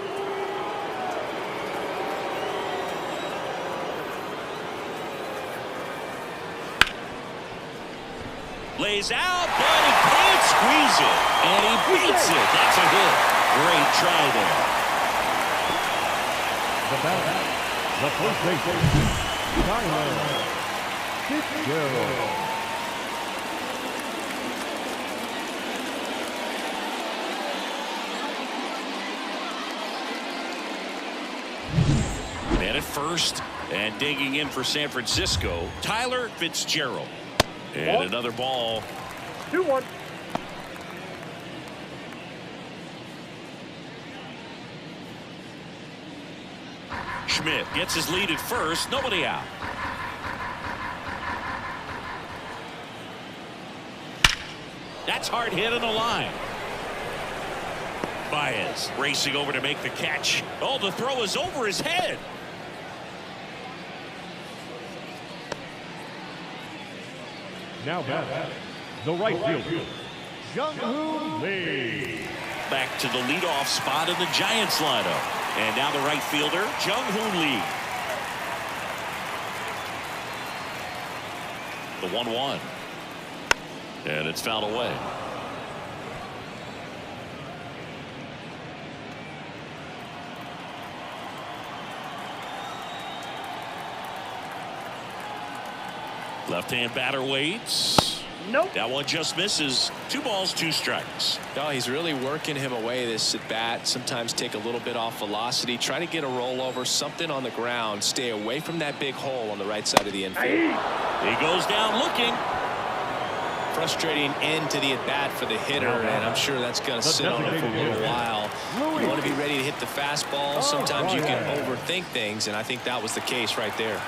Speaker 1: Lays out, but he can't squeeze it. And he beats it. That's a hit. Great try there.
Speaker 4: The batter, the first baseman, Tyler Fitzgerald.
Speaker 1: Man at first, and digging in for San Francisco, Tyler Fitzgerald. And another ball.
Speaker 3: 2-1.
Speaker 1: Schmidt gets his lead at first, nobody out. That's hard hit on the line. Baez racing over to make the catch. Oh, the throw is over his head.
Speaker 4: Now batter, the right fielder, Jung-Hoo Lee.
Speaker 1: Back to the leadoff spot in the Giants lineup. And now the right fielder, Jung-Hoo Lee. The 1-1. And it's fouled away. Left-hand batter waits.
Speaker 3: Nope.
Speaker 1: That one just misses. 2 balls, 2 strikes.
Speaker 2: Oh, he's really working him away this at bat. Sometimes take a little bit off velocity. Try to get a rollover, something on the ground. Stay away from that big hole on the right side of the infield.
Speaker 1: He goes down looking.
Speaker 2: Frustrating end to the at bat for the hitter, and I'm sure that's going to sit on him for a little while. You want to be ready to hit the fastball. Sometimes you can overthink things, and I think that was the case right there.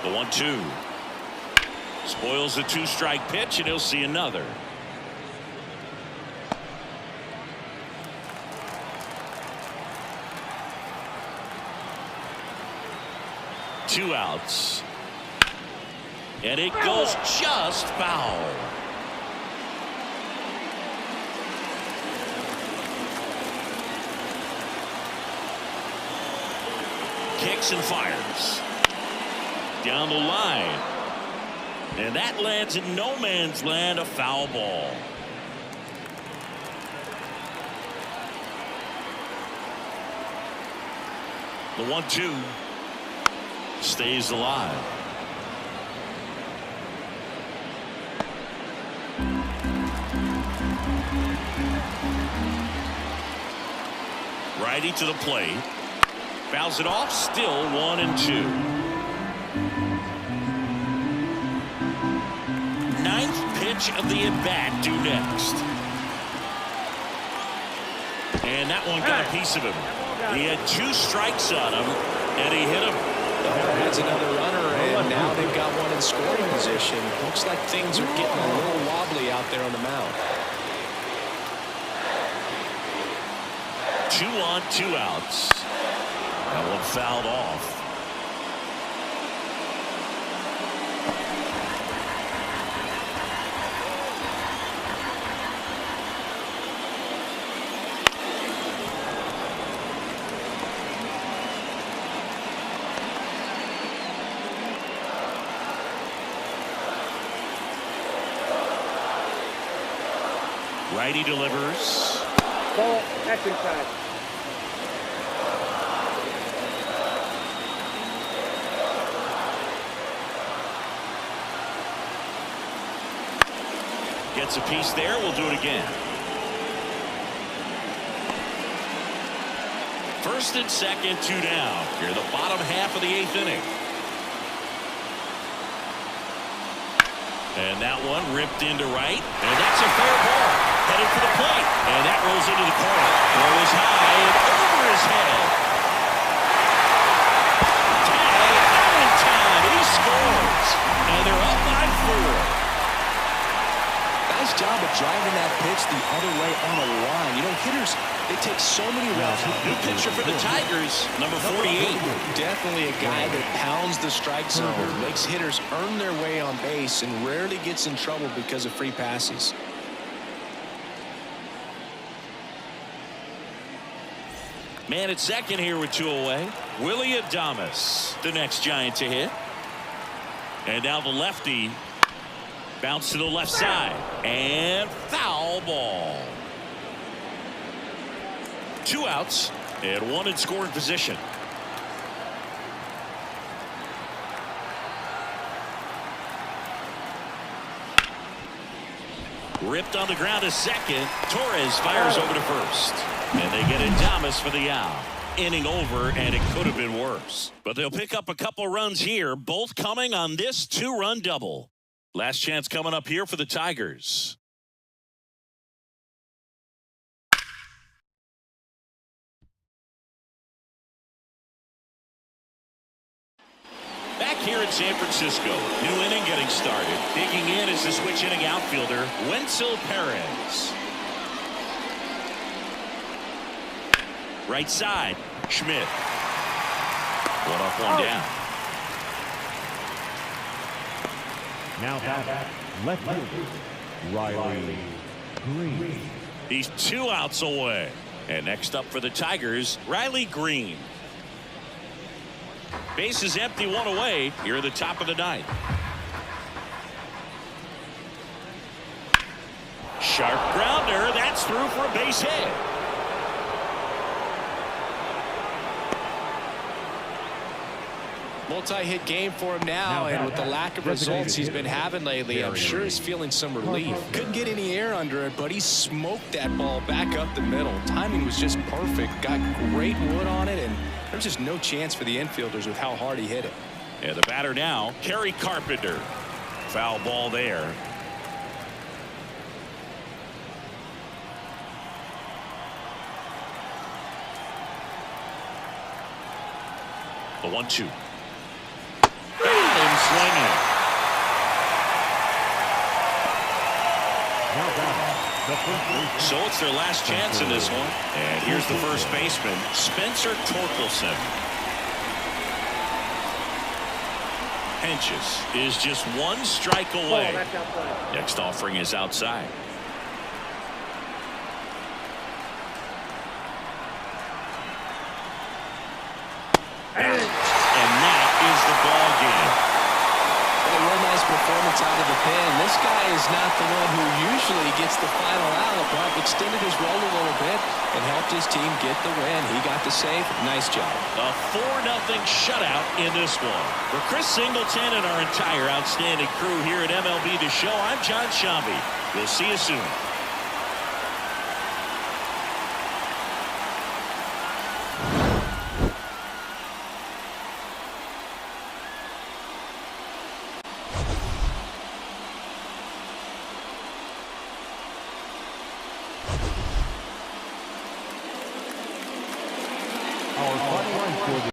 Speaker 1: The 1-2. Spoils the 2-strike pitch, and he'll see another. Two outs. And it goes just foul. Kicks and fires. Down the line. And that lands in no man's land, a foul ball. The 1-2 stays alive. Righty to the plate. Fouls it off. Still 1-2. Ninth pitch of the at-bat due next. And that one got a piece of him. He had 2 strikes on him, and he hit him.
Speaker 2: That's another runner, and now they've got one in scoring position. Looks like things are getting a little wobbly out there on the mound.
Speaker 1: 2 on, 2 outs. That one fouled off. Righty delivers.
Speaker 3: Ball, that's inside.
Speaker 1: Gets a piece there. We'll do it again. First and second, 2 down. Here, the bottom half of the 8th inning. And that one ripped into right. And that's a fair ball. Headed for the plate. And that rolls into the corner. Throw is high and over his head. Tag out in time. He scores. And they're up by 4.
Speaker 2: Nice job of driving that pitch the other way on the line. You know, hitters, they take so many reps.
Speaker 1: New pitcher for the Tigers, number 48.
Speaker 2: Definitely a guy that pounds the strike zone, makes hitters earn their way on base, and rarely gets in trouble because of free passes.
Speaker 1: Man at second here with 2 away. Willie Adames, the next Giant to hit. And now the lefty. Bounce to the left side. And foul ball. 2 outs and 1 in scoring position. Ripped on the ground to second. Torres fires over to first. And they get Adames for the out. Inning over, and it could have been worse. But they'll pick up a couple runs here, both coming on this 2-run double. Last chance coming up here for the Tigers. Back here in San Francisco, new inning getting started. Digging in is the switch inning outfielder, Wenzel Perez. Right side, Schmidt. 1 up, 1 down.
Speaker 4: Now back, left fielder, Riley Green.
Speaker 1: He's 2 outs away. And next up for the Tigers, Riley Green. Base is empty, 1 away here at the top of the 9th. Sharp grounder. That's through for a base hit.
Speaker 2: Multi-hit game for him now, and with the lack of results he's been having lately, I'm sure he's feeling some relief. Couldn't get any air under it, but he smoked that ball back up the middle. Timing was just perfect. Got great wood on it, and there's just no chance for the infielders with how hard he hit it.
Speaker 1: And the batter now, Kerry Carpenter. Foul ball there. The 1-2. swinging.
Speaker 4: Now batting, the first baseman.
Speaker 1: So it's their last chance in this one. And here's the first baseman, Spencer Torkelson. Hentges is just one strike away.
Speaker 3: That's outside.
Speaker 1: Next offering is outside. And that is the ball game.
Speaker 2: A real nice performance out of the pen. This guy is not the one who usually gets the final out, but extended his role a little bit and helped his team get the win. He got the save. Nice job.
Speaker 1: A 4-0 shutout in this one. For Chris Singleton and our entire outstanding crew here at MLB The Show, I'm John Shambi. We'll see you soon.
Speaker 4: Our final line for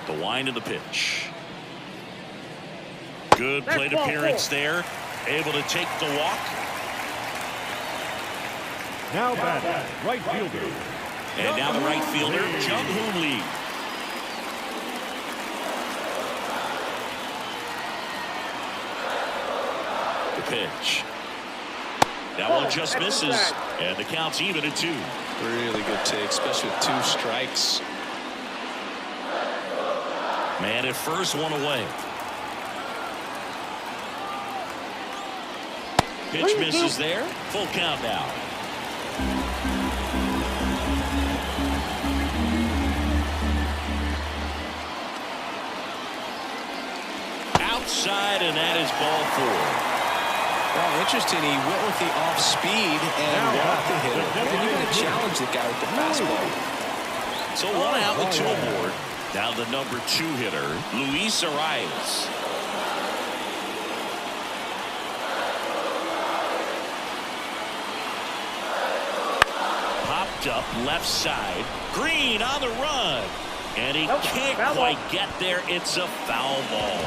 Speaker 4: the
Speaker 1: wind of the pitch. Good plate appearance there. Able to take the walk.
Speaker 4: now batting, right fielder.
Speaker 1: And now the right fielder, Jung-Hoon Lee. The pitch. That one just misses. And the count's even at 2.
Speaker 2: Really good take, especially with 2 strikes.
Speaker 1: Man at first, 1 away. Pitch misses there. Full count now. Outside, and that is ball 4.
Speaker 2: Well, interesting. He went with the off speed and walked the hitter. And you're going to challenge the guy with the fastball.
Speaker 1: So 1 out with 2 aboard. Now the number 2 hitter, Luis Arias. Popped up left side. Green on the run. And he can't quite get there. It's a foul ball.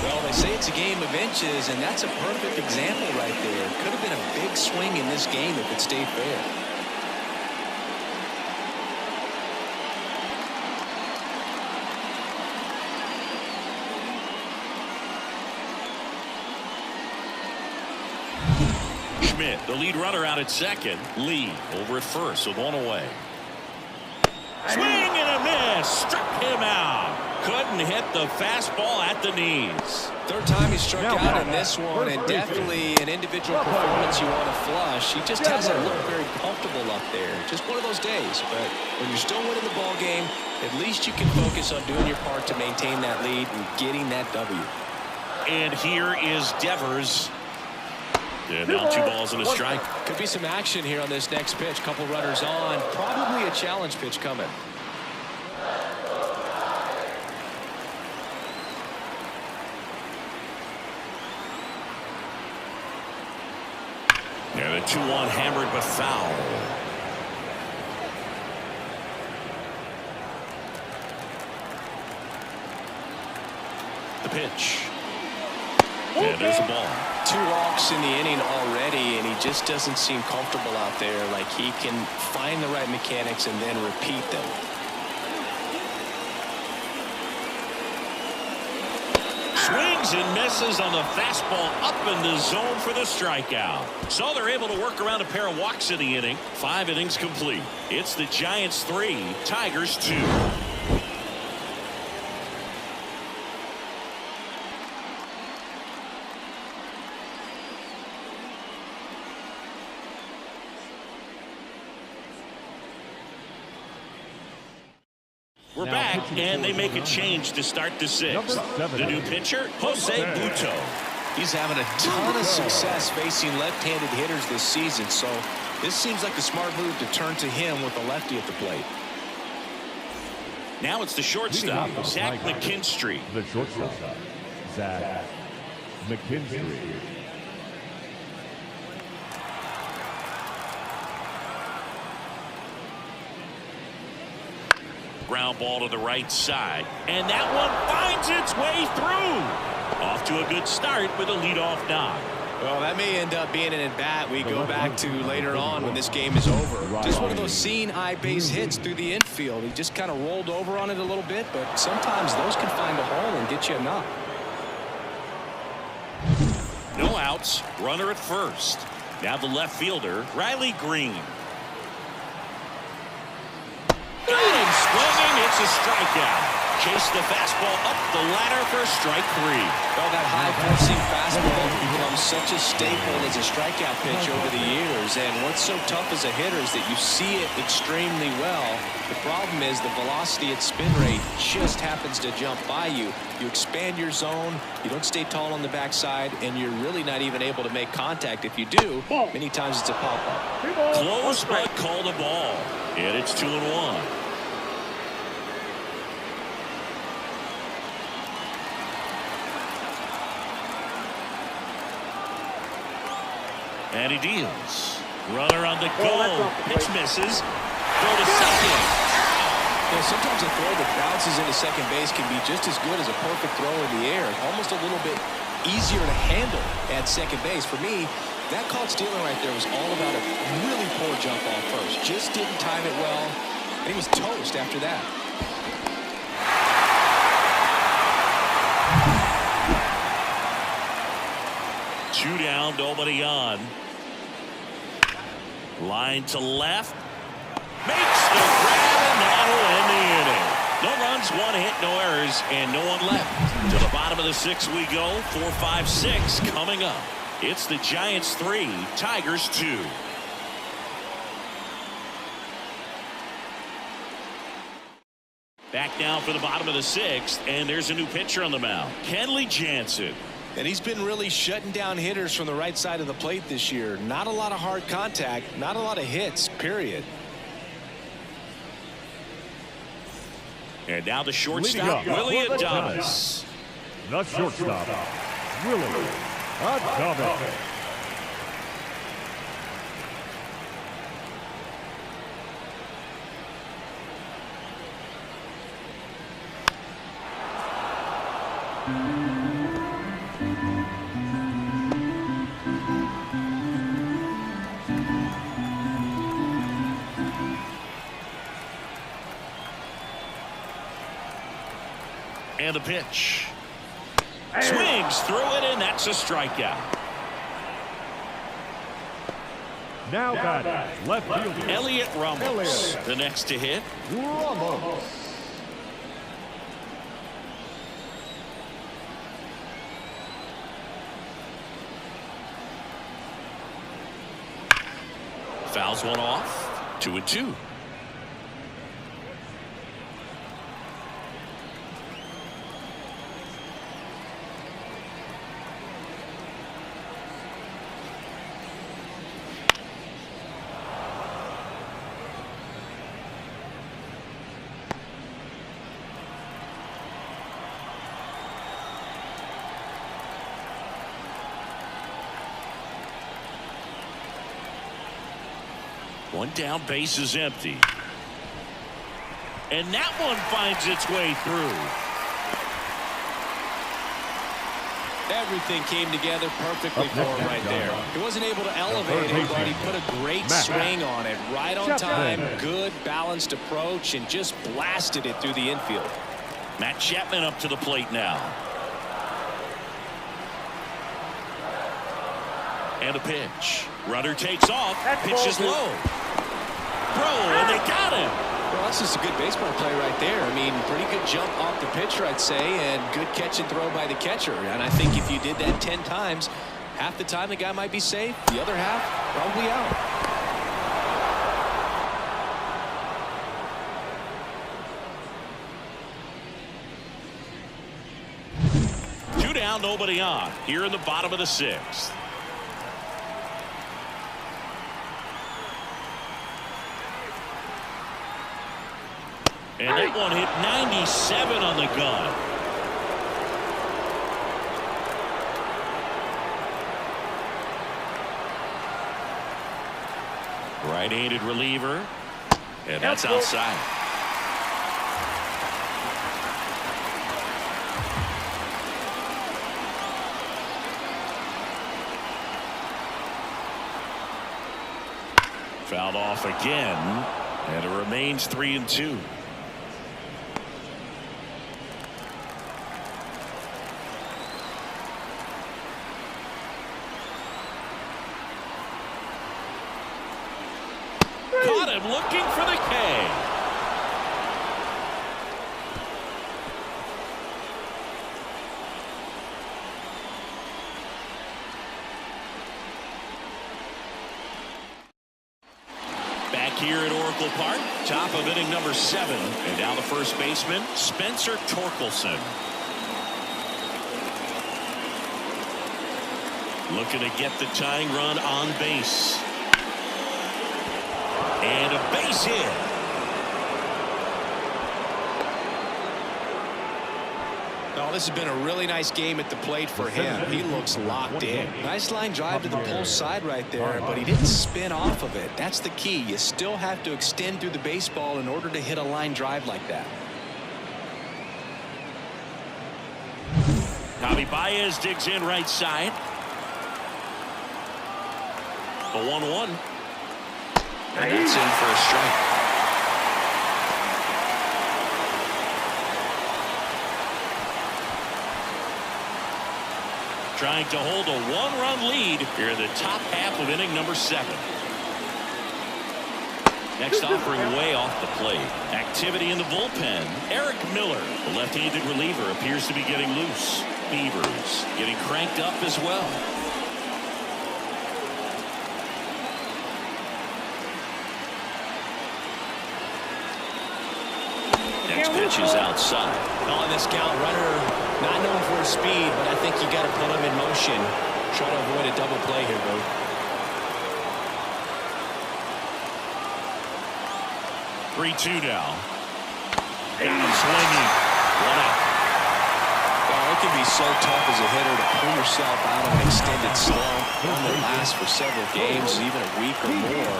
Speaker 2: Well, they say it's a game of inches, and that's a perfect example right there. Could have been a big swing in this game if it stayed fair.
Speaker 1: Schmidt, the lead runner, out at second. Lee over at first with 1 away. Swing and a miss. Struck him out. couldn't hit the fastball at the knees.
Speaker 2: Third time he struck out in this one, and definitely an individual performance you want to flush. He just hasn't looked very comfortable up there. Just one of those days. But when you're still winning the ball game, at least you can focus on doing your part to maintain that lead and getting that W.
Speaker 1: And here is Devers. And now 2 balls and a strike.
Speaker 2: Could be some action here on this next pitch. Couple runners on. Probably a challenge pitch coming.
Speaker 1: And a 2-1 hammered but foul. The pitch. And there's the ball.
Speaker 2: 2 walks in the inning already, and he just doesn't seem comfortable out there. Like he can find the right mechanics and then repeat them.
Speaker 1: Swings and misses on the fastball up in the zone for the strikeout. So they're able to work around a pair of walks in the inning. 5 innings complete. It's the Giants 3, Tigers 2. We're back, and they make a change to start the 6th. The new pitcher, Jose Butto.
Speaker 2: He's having a ton of success facing left-handed hitters this season, so this seems like a smart move to turn to him with a lefty at the plate.
Speaker 1: Now it's the shortstop, Zach McKinstry.
Speaker 4: The shortstop, Zach McKinstry.
Speaker 1: Ground ball to the right side, and that one finds its way through. Off to a good start with a leadoff knock.
Speaker 2: Well, that may end up being an at-bat we go back to later on when this game is over. Just one of those seeing eye base hits through the infield. He just kind of rolled over on it a little bit, but sometimes those can find a hole and get you a knock.
Speaker 1: No outs, runner at first. Now the left fielder, Riley Green. Got him swinging, it's a strikeout. Chase the fastball up the ladder for strike 3.
Speaker 2: Well, that high-forcing fastball becomes such a staple as a strikeout pitch over the years, and what's so tough as a hitter is that you see it extremely well. The problem is the velocity at spin rate just happens to jump by you. You expand your zone, you don't stay tall on the backside, and you're really not even able to make contact. If you do, many times it's a pop-up.
Speaker 1: Close but called a ball, and it's 2-1. And he deals. Runner on the go. Pitch misses. Throw to second.
Speaker 2: Sometimes a throw that bounces into second base can be just as good as a perfect throw in the air. Almost a little bit easier to handle at second base. For me, that caught stealing right there was all about a really poor jump off first. Just didn't time it well. And he was toast after that.
Speaker 1: Two down, nobody on. Line to left. Makes the grab, and that'll end the inning. No runs, 1 hit, no errors, and no one left. To the bottom of the 6th we go. 4, 5, 6 coming up. It's the Giants 3, Tigers 2. Back now for the bottom of the 6th, and there's a new pitcher on the mound, Kenley Jansen.
Speaker 2: And he's been really shutting down hitters from the right side of the plate this year. Not a lot of hard contact, not a lot of hits, period.
Speaker 1: And now the shortstop, Willy Adames.
Speaker 4: The shortstop, Willy Adames.
Speaker 1: And the pitch. Swings through it, and that's a strikeout.
Speaker 4: Now batting, left fielder
Speaker 1: Elliot Ramos, the next to hit.
Speaker 4: Ramos.
Speaker 1: Fouls one off. 2-2. One down, base is empty. And that one finds its way through.
Speaker 2: Everything came together perfectly for him right there. He wasn't able to elevate it, but he put a great swing on it. Right on time, good balanced approach, and just blasted it through the infield.
Speaker 1: Matt Chapman up to the plate now. And a pitch. Runner takes off. Pitch is low. Throw, and they got him.
Speaker 2: Well, that's just a good baseball play right there. I mean, pretty good jump off the pitcher, I'd say, and good catch and throw by the catcher. And I think if you did that 10 times, half the time the guy might be safe. The other half, probably out.
Speaker 1: 2 down, nobody on. Here in the bottom of the 6th. And that one hit 97 on the gun. Right-handed reliever. And that's outside. Fouled off again. And it remains 3-2. Caught him looking for the K. Back here at Oracle Park, top of inning number 7. And now the first baseman, Spencer Torkelson. Looking to get the tying run on base. And a base hit.
Speaker 2: Oh, this has been a really nice game at the plate for him. He looks locked in. Nice line drive to the pull side right there, but he didn't spin off of it. That's the key. You still have to extend through the baseball in order to hit a line drive like that.
Speaker 1: Javi Baez digs in right side. The 1-1. And that's in for a strike. Trying to hold a 1-run lead here in the top half of inning number 7. Next offering way off the plate. Activity in the bullpen. Eric Miller, the left-handed reliever, appears to be getting loose. Beavers getting cranked up as well. Next pitch is outside.
Speaker 2: On this count, runner not known for his speed, but I think you got to put him in motion. Try to avoid a double play here, Boo.
Speaker 1: Three-2 now. Got him swinging. 1 out.
Speaker 2: Well, it can be so tough as a hitter to pull yourself out of an extended slump, one that lasts for several games, even a week or more.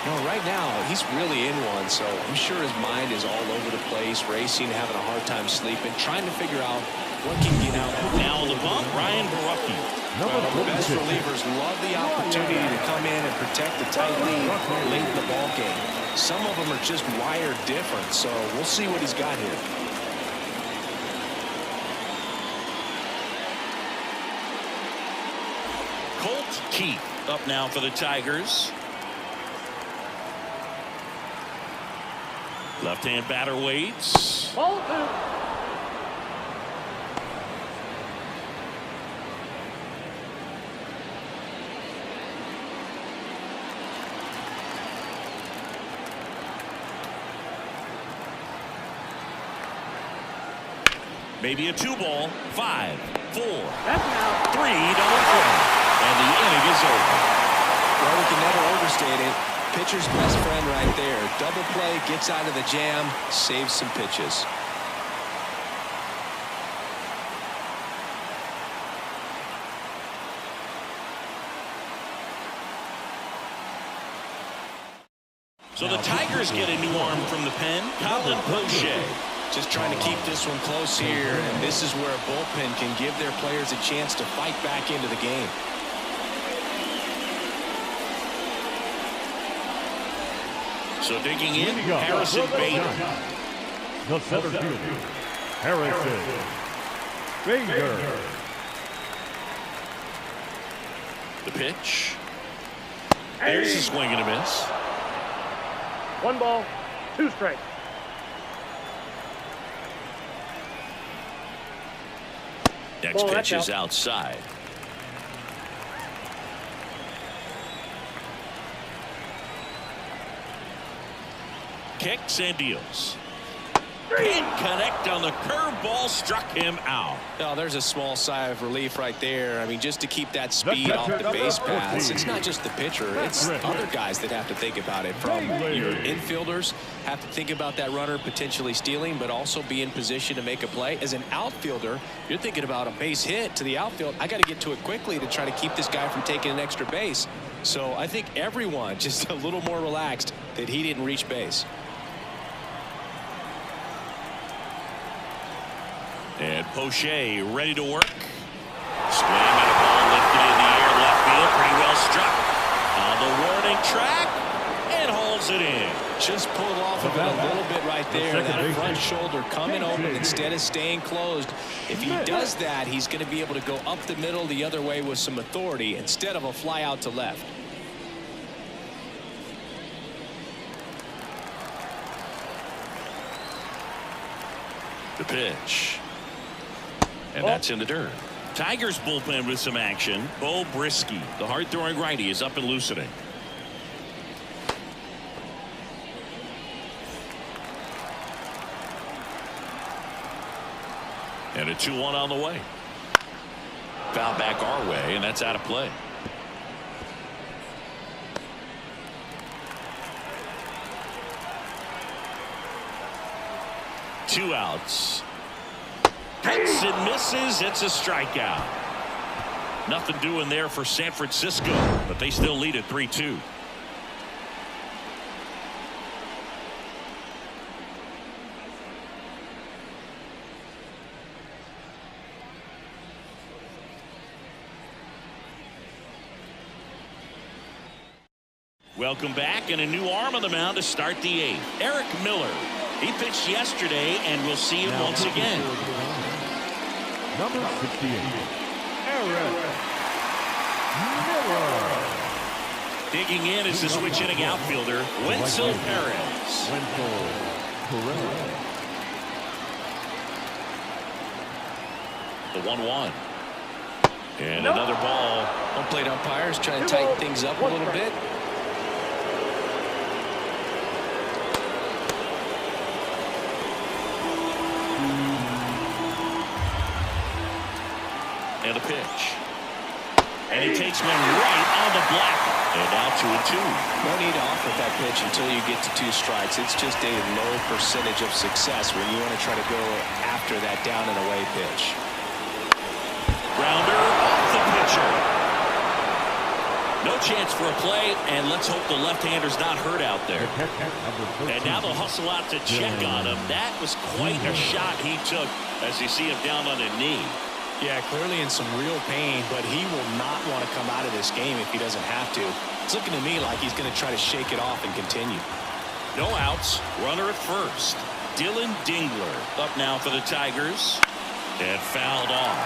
Speaker 2: You know, right now, he's really in one, so I'm sure his mind is all over the place, racing, having a hard time sleeping, trying to figure out what can get out.
Speaker 1: Now on the bump, Ryan Borucki.
Speaker 2: Well, the best relievers love the opportunity to come in and protect the tight lead late in the ball game. Some of them are just wired different, so we'll see what he's got here.
Speaker 1: Colt Keith up now for the Tigers. Left-hand batter waits. Maybe a 2-ball. 5, 4, 3,
Speaker 3: That's an out.
Speaker 1: double play. And the inning is over.
Speaker 2: Well, we can never overstate it. Pitcher's best friend right there. Double play, gets out of the jam, saves some pitches.
Speaker 1: So the Tigers get a new arm from the pen, Colin Poche.
Speaker 2: Just trying to keep this one close here, and this is where a bullpen can give their players a chance to fight back into the game.
Speaker 1: So digging in, Harrison Bader.
Speaker 4: The center fielder, Harrison Bader.
Speaker 1: The pitch. There's a swing and a miss.
Speaker 3: 1 ball, 2 strikes.
Speaker 1: Next
Speaker 3: Ball,
Speaker 1: pitch
Speaker 3: that's
Speaker 1: is outside. Kicks and deals. Can't connect on the curveball, struck him out.
Speaker 2: Oh, there's a small sigh of relief right there. I mean, just to keep that speed off the base paths. It's not just the pitcher. It's other guys that have to think about it. From your infielders have to think about that runner potentially stealing, but also be in position to make a play. As an outfielder, you're thinking about a base hit to the outfield. I got to get to it quickly to try to keep this guy from taking an extra base. So I think everyone just a little more relaxed that he didn't reach base.
Speaker 1: And Poche ready to work. Swing and a ball lifted in the air, left field, pretty well struck. On the warning track, and holds it in.
Speaker 2: Just pulled off of it a little bit right there. That front shoulder coming open instead of staying closed. If he does that, he's going to be able to go up the middle the other way with some authority instead of a fly out to left.
Speaker 1: The pitch. And that's in the dirt. Tigers bullpen with some action. Bo Brisky, the hard-throwing righty, is up and loosening. And a 2-1 on the way. Foul back our way, and that's out of play. Two outs. Cuts and misses. It's a strikeout. Nothing doing there for San Francisco, but they still lead at 3-2. Welcome back, and a new arm on the mound to start the 8th. Eric Miller. He pitched yesterday, and we'll see him once again.
Speaker 4: Number 68, Eric Miller.
Speaker 1: Digging in is the switch hitting outfielder, Wenzel Perez. The 1-1. And another ball.
Speaker 2: Home plate umpires trying to tighten things up a little bit.
Speaker 1: And a pitch. And he takes one right on the block. And now 2-2.
Speaker 2: No need to offer that pitch until you get to 2 strikes. It's just a low percentage of success when you want to try to go after that down and away pitch.
Speaker 1: Grounder off the pitcher. No chance for a play, and let's hope the left-hander's not hurt out there. And now they'll hustle out to check on him. That was quite a shot he took as you see him down on a knee.
Speaker 2: Yeah, clearly in some real pain, but he will not want to come out of this game if he doesn't have to. It's looking to me like he's going to try to shake it off and continue.
Speaker 1: No outs, runner at first. Dylan Dingler up now for the Tigers, and fouled off.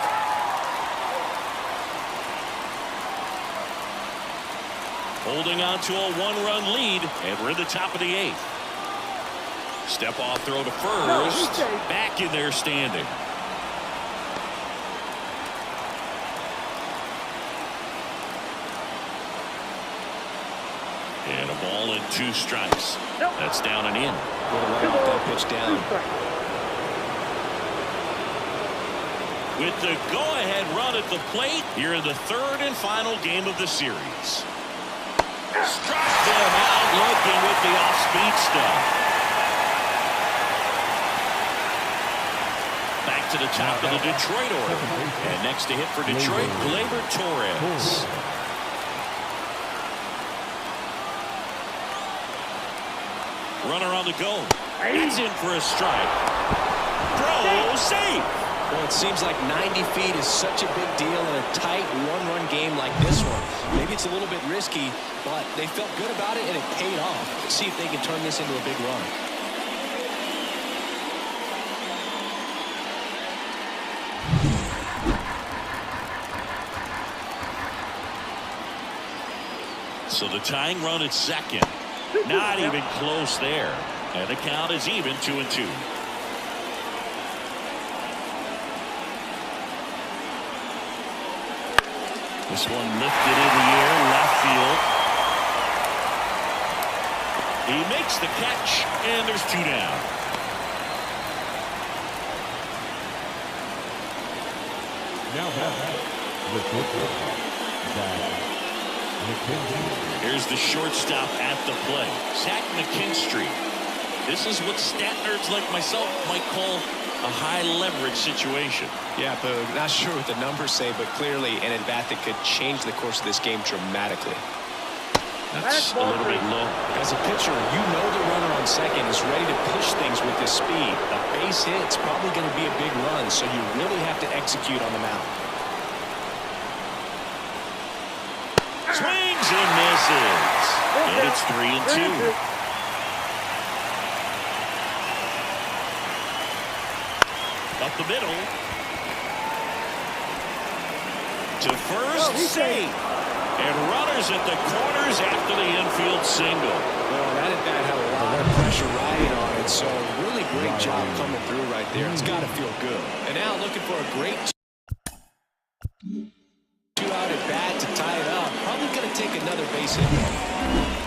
Speaker 1: Holding on to a 1-run lead, and we're in the top of the 8th. Step off throw to first, back in there standing. And a ball and 2 strikes. That's down and in.
Speaker 2: Way to lay off that pitch down.
Speaker 1: with the go-ahead run at the plate here in the third and final game of the series. Struck them out looking with the off-speed stuff. Back to the top of the Detroit order. And next to hit for Detroit, Gleyber Torres. Runner on the go. It's in for a strike. Throw, safe.
Speaker 2: Well, it seems like 90 feet is such a big deal in a tight one-run game like this one. Maybe it's a little bit risky, but they felt good about it, and it paid off. Let's see if they can turn this into a big run.
Speaker 1: So the tying run at second. Not even close there. And the count is even 2-2. This one lifted in the air, left field. He makes the catch, and there's 2 down.
Speaker 4: Now back.
Speaker 1: Here's the shortstop at the plate, Zach McKinstry. This is what stat nerds like myself might call a high-leverage situation.
Speaker 2: Yeah, Boog, not sure what the numbers say, but clearly an at-bat that could change the course of this game dramatically.
Speaker 1: That's a little bit low.
Speaker 2: As a pitcher, you know the runner on second is ready to push things with his speed. A base hit's probably going to be a big run, so you really have to execute on the mound.
Speaker 1: Swings and misses. And it's 3-2. Up the middle. To first, safe. And runners at the corners after the infield single.
Speaker 2: Well, that at-bat had a lot of pressure riding on it, so really great job coming through right there. It's got to feel good. And now looking for a great 2-out at-bat to tie it up. Probably going to take another base hit.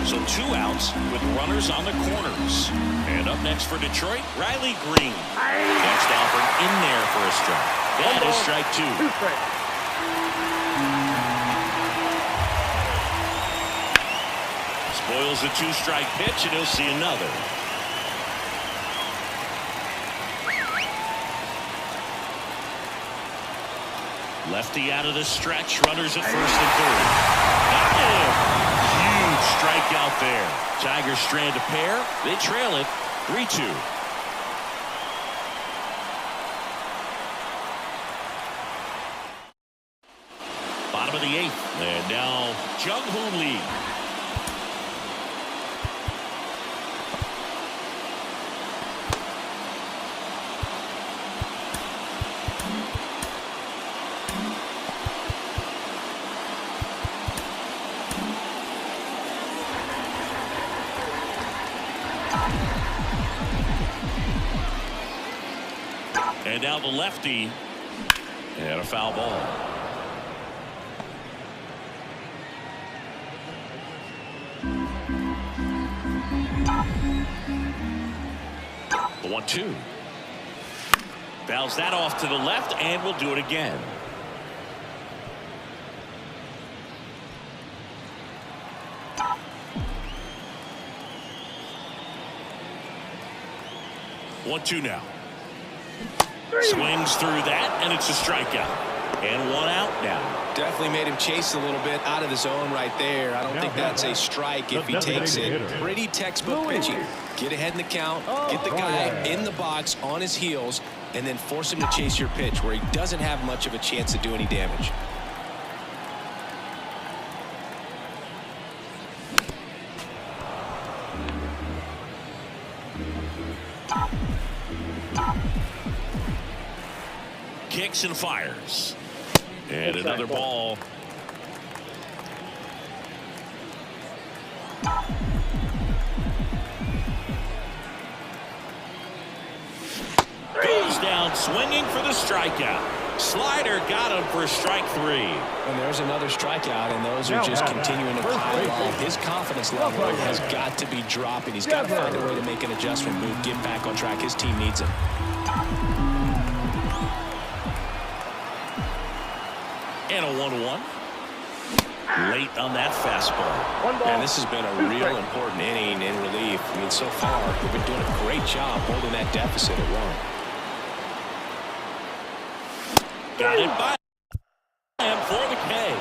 Speaker 1: So 2 outs with runners on the corners. And up next for Detroit, Riley Green. Next offered in there for a strike. That is strike 2.
Speaker 3: 2 strikes.
Speaker 1: Spoils a 2-strike pitch, and he'll see another. Lefty out of the stretch, runners at first and third. Got him! Huge strikeout there. Tigers strand a pair. They trail it 3-2. Bottom of the 8th. And now Jung-Hoon Lee. And now the lefty. And a foul ball. The 1-2. Fouls that off to the left, and we'll do it again. One-two now. Swings through that, and it's a strikeout. And 1 out now.
Speaker 2: Definitely made him chase a little bit out of the zone right there. I don't think that's a strike if he takes it. Pretty textbook pitching. Get ahead in the count, get the guy in the box on his heels, and then force him to chase your pitch where he doesn't have much of a chance to do any damage.
Speaker 1: Kicks and fires. And another ball. Goes down swinging for the strikeout. Slider got him for strike 3.
Speaker 2: And there's another strikeout, and those are just continuing to pile on. His confidence level has got to be dropping. He's got to find a way to make an adjustment move, get back on track. His team needs him.
Speaker 1: And a 1-1. Late on that fastball.
Speaker 3: One ball.
Speaker 2: And this has been a real important inning in relief. I mean, so far, they've been doing a great job holding that deficit at 1.
Speaker 1: Got it by him for the K.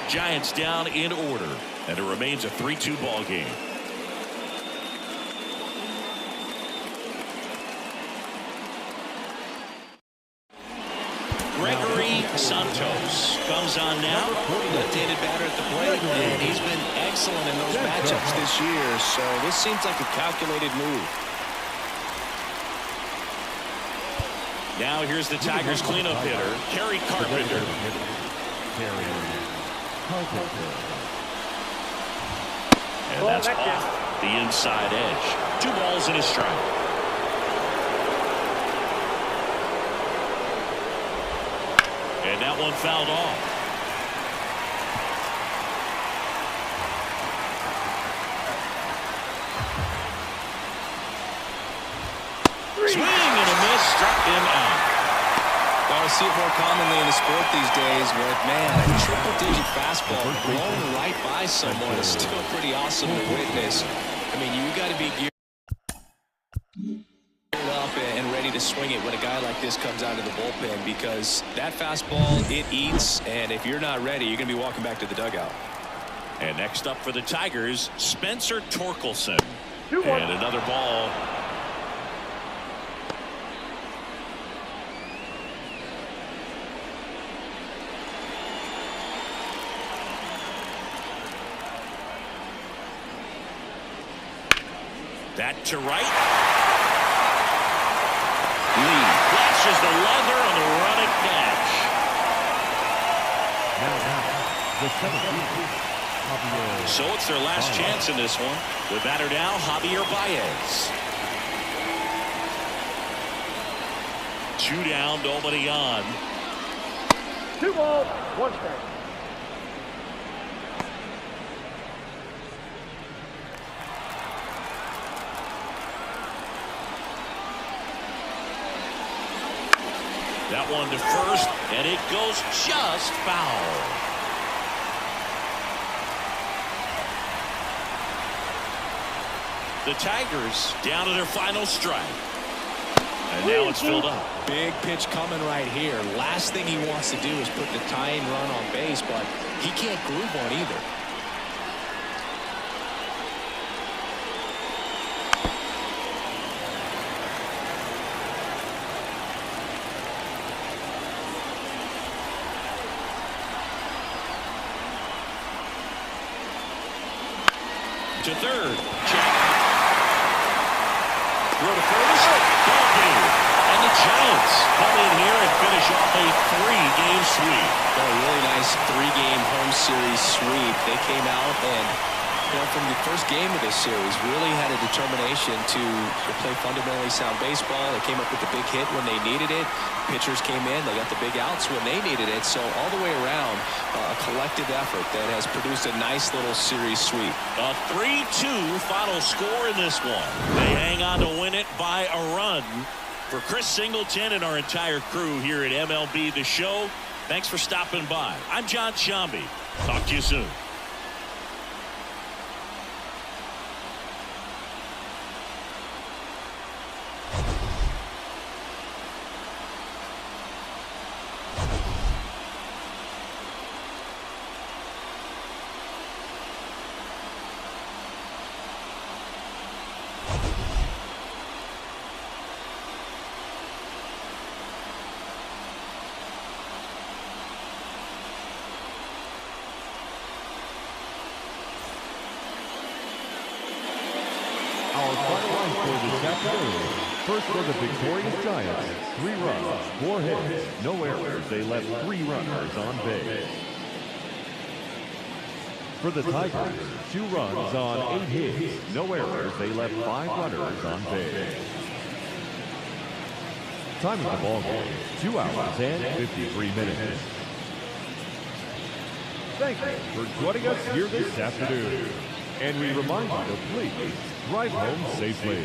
Speaker 1: Giants down in order, and it remains a 3-2 ball game. Gregory Santos comes on now.
Speaker 2: Left-handed batter at the plate, and he's been excellent in those matchups this year, so this seems like a calculated move.
Speaker 1: Now here's the Tigers cleanup hitter, Kerry Carpenter. And that's off the inside edge. 2 balls and a strike. And that one fouled off. Swing and a miss, struck him out.
Speaker 2: Well, I see it more commonly in the sport these days, but man, a triple-digit fastball blown right by someone is still pretty awesome to witness. I mean, you got to be geared up and ready to swing it when a guy like this comes out of the bullpen, because that fastball, it eats, and if you're not ready, you're going to be walking back to the dugout.
Speaker 1: And next up for the Tigers, Spencer Torkelson.
Speaker 3: 2-1.
Speaker 1: And another ball. That to right. Lee flashes the leather on the running catch.
Speaker 4: Now, the 17th.
Speaker 1: So it's their last chance in this one. With batter now, Javier Baez. 2 down, nobody on.
Speaker 3: 2 balls, 1 strike.
Speaker 1: That one to first, and it goes just foul. The Tigers down to their final strike. And now it's filled up.
Speaker 2: Big pitch coming right here. Last thing he wants to do is put the tying run on base, but he can't groove one either.
Speaker 1: To third. Check. Throw to first. Ball game. And the Giants come in here and finish off a 3-game sweep.
Speaker 2: A really nice 3-game home series sweep. They came out and, from the first game of this series, really had a determination to play fundamentally sound baseball. They came up with the big hit when they needed it. Pitchers came in. They got the big outs when they needed it. So all the way around, a collective effort that has produced a nice little series sweep.
Speaker 1: A 3-2 final score in this one. They hang on to win it by a run. For Chris Singleton and our entire crew here at MLB The Show, thanks for stopping by. I'm John Shambi. Talk to you soon.
Speaker 4: Our final line score this afternoon. First for the victorious Giants, 3 runs, 4 hits, no errors. They left 3 runners on base. For the Tigers, 2 runs on 8 hits, no errors. They left 5 runners on base. Time of the ball game, 2 hours and 53 minutes. Thank you for joining us here this afternoon. And we remind you to please drive home safely.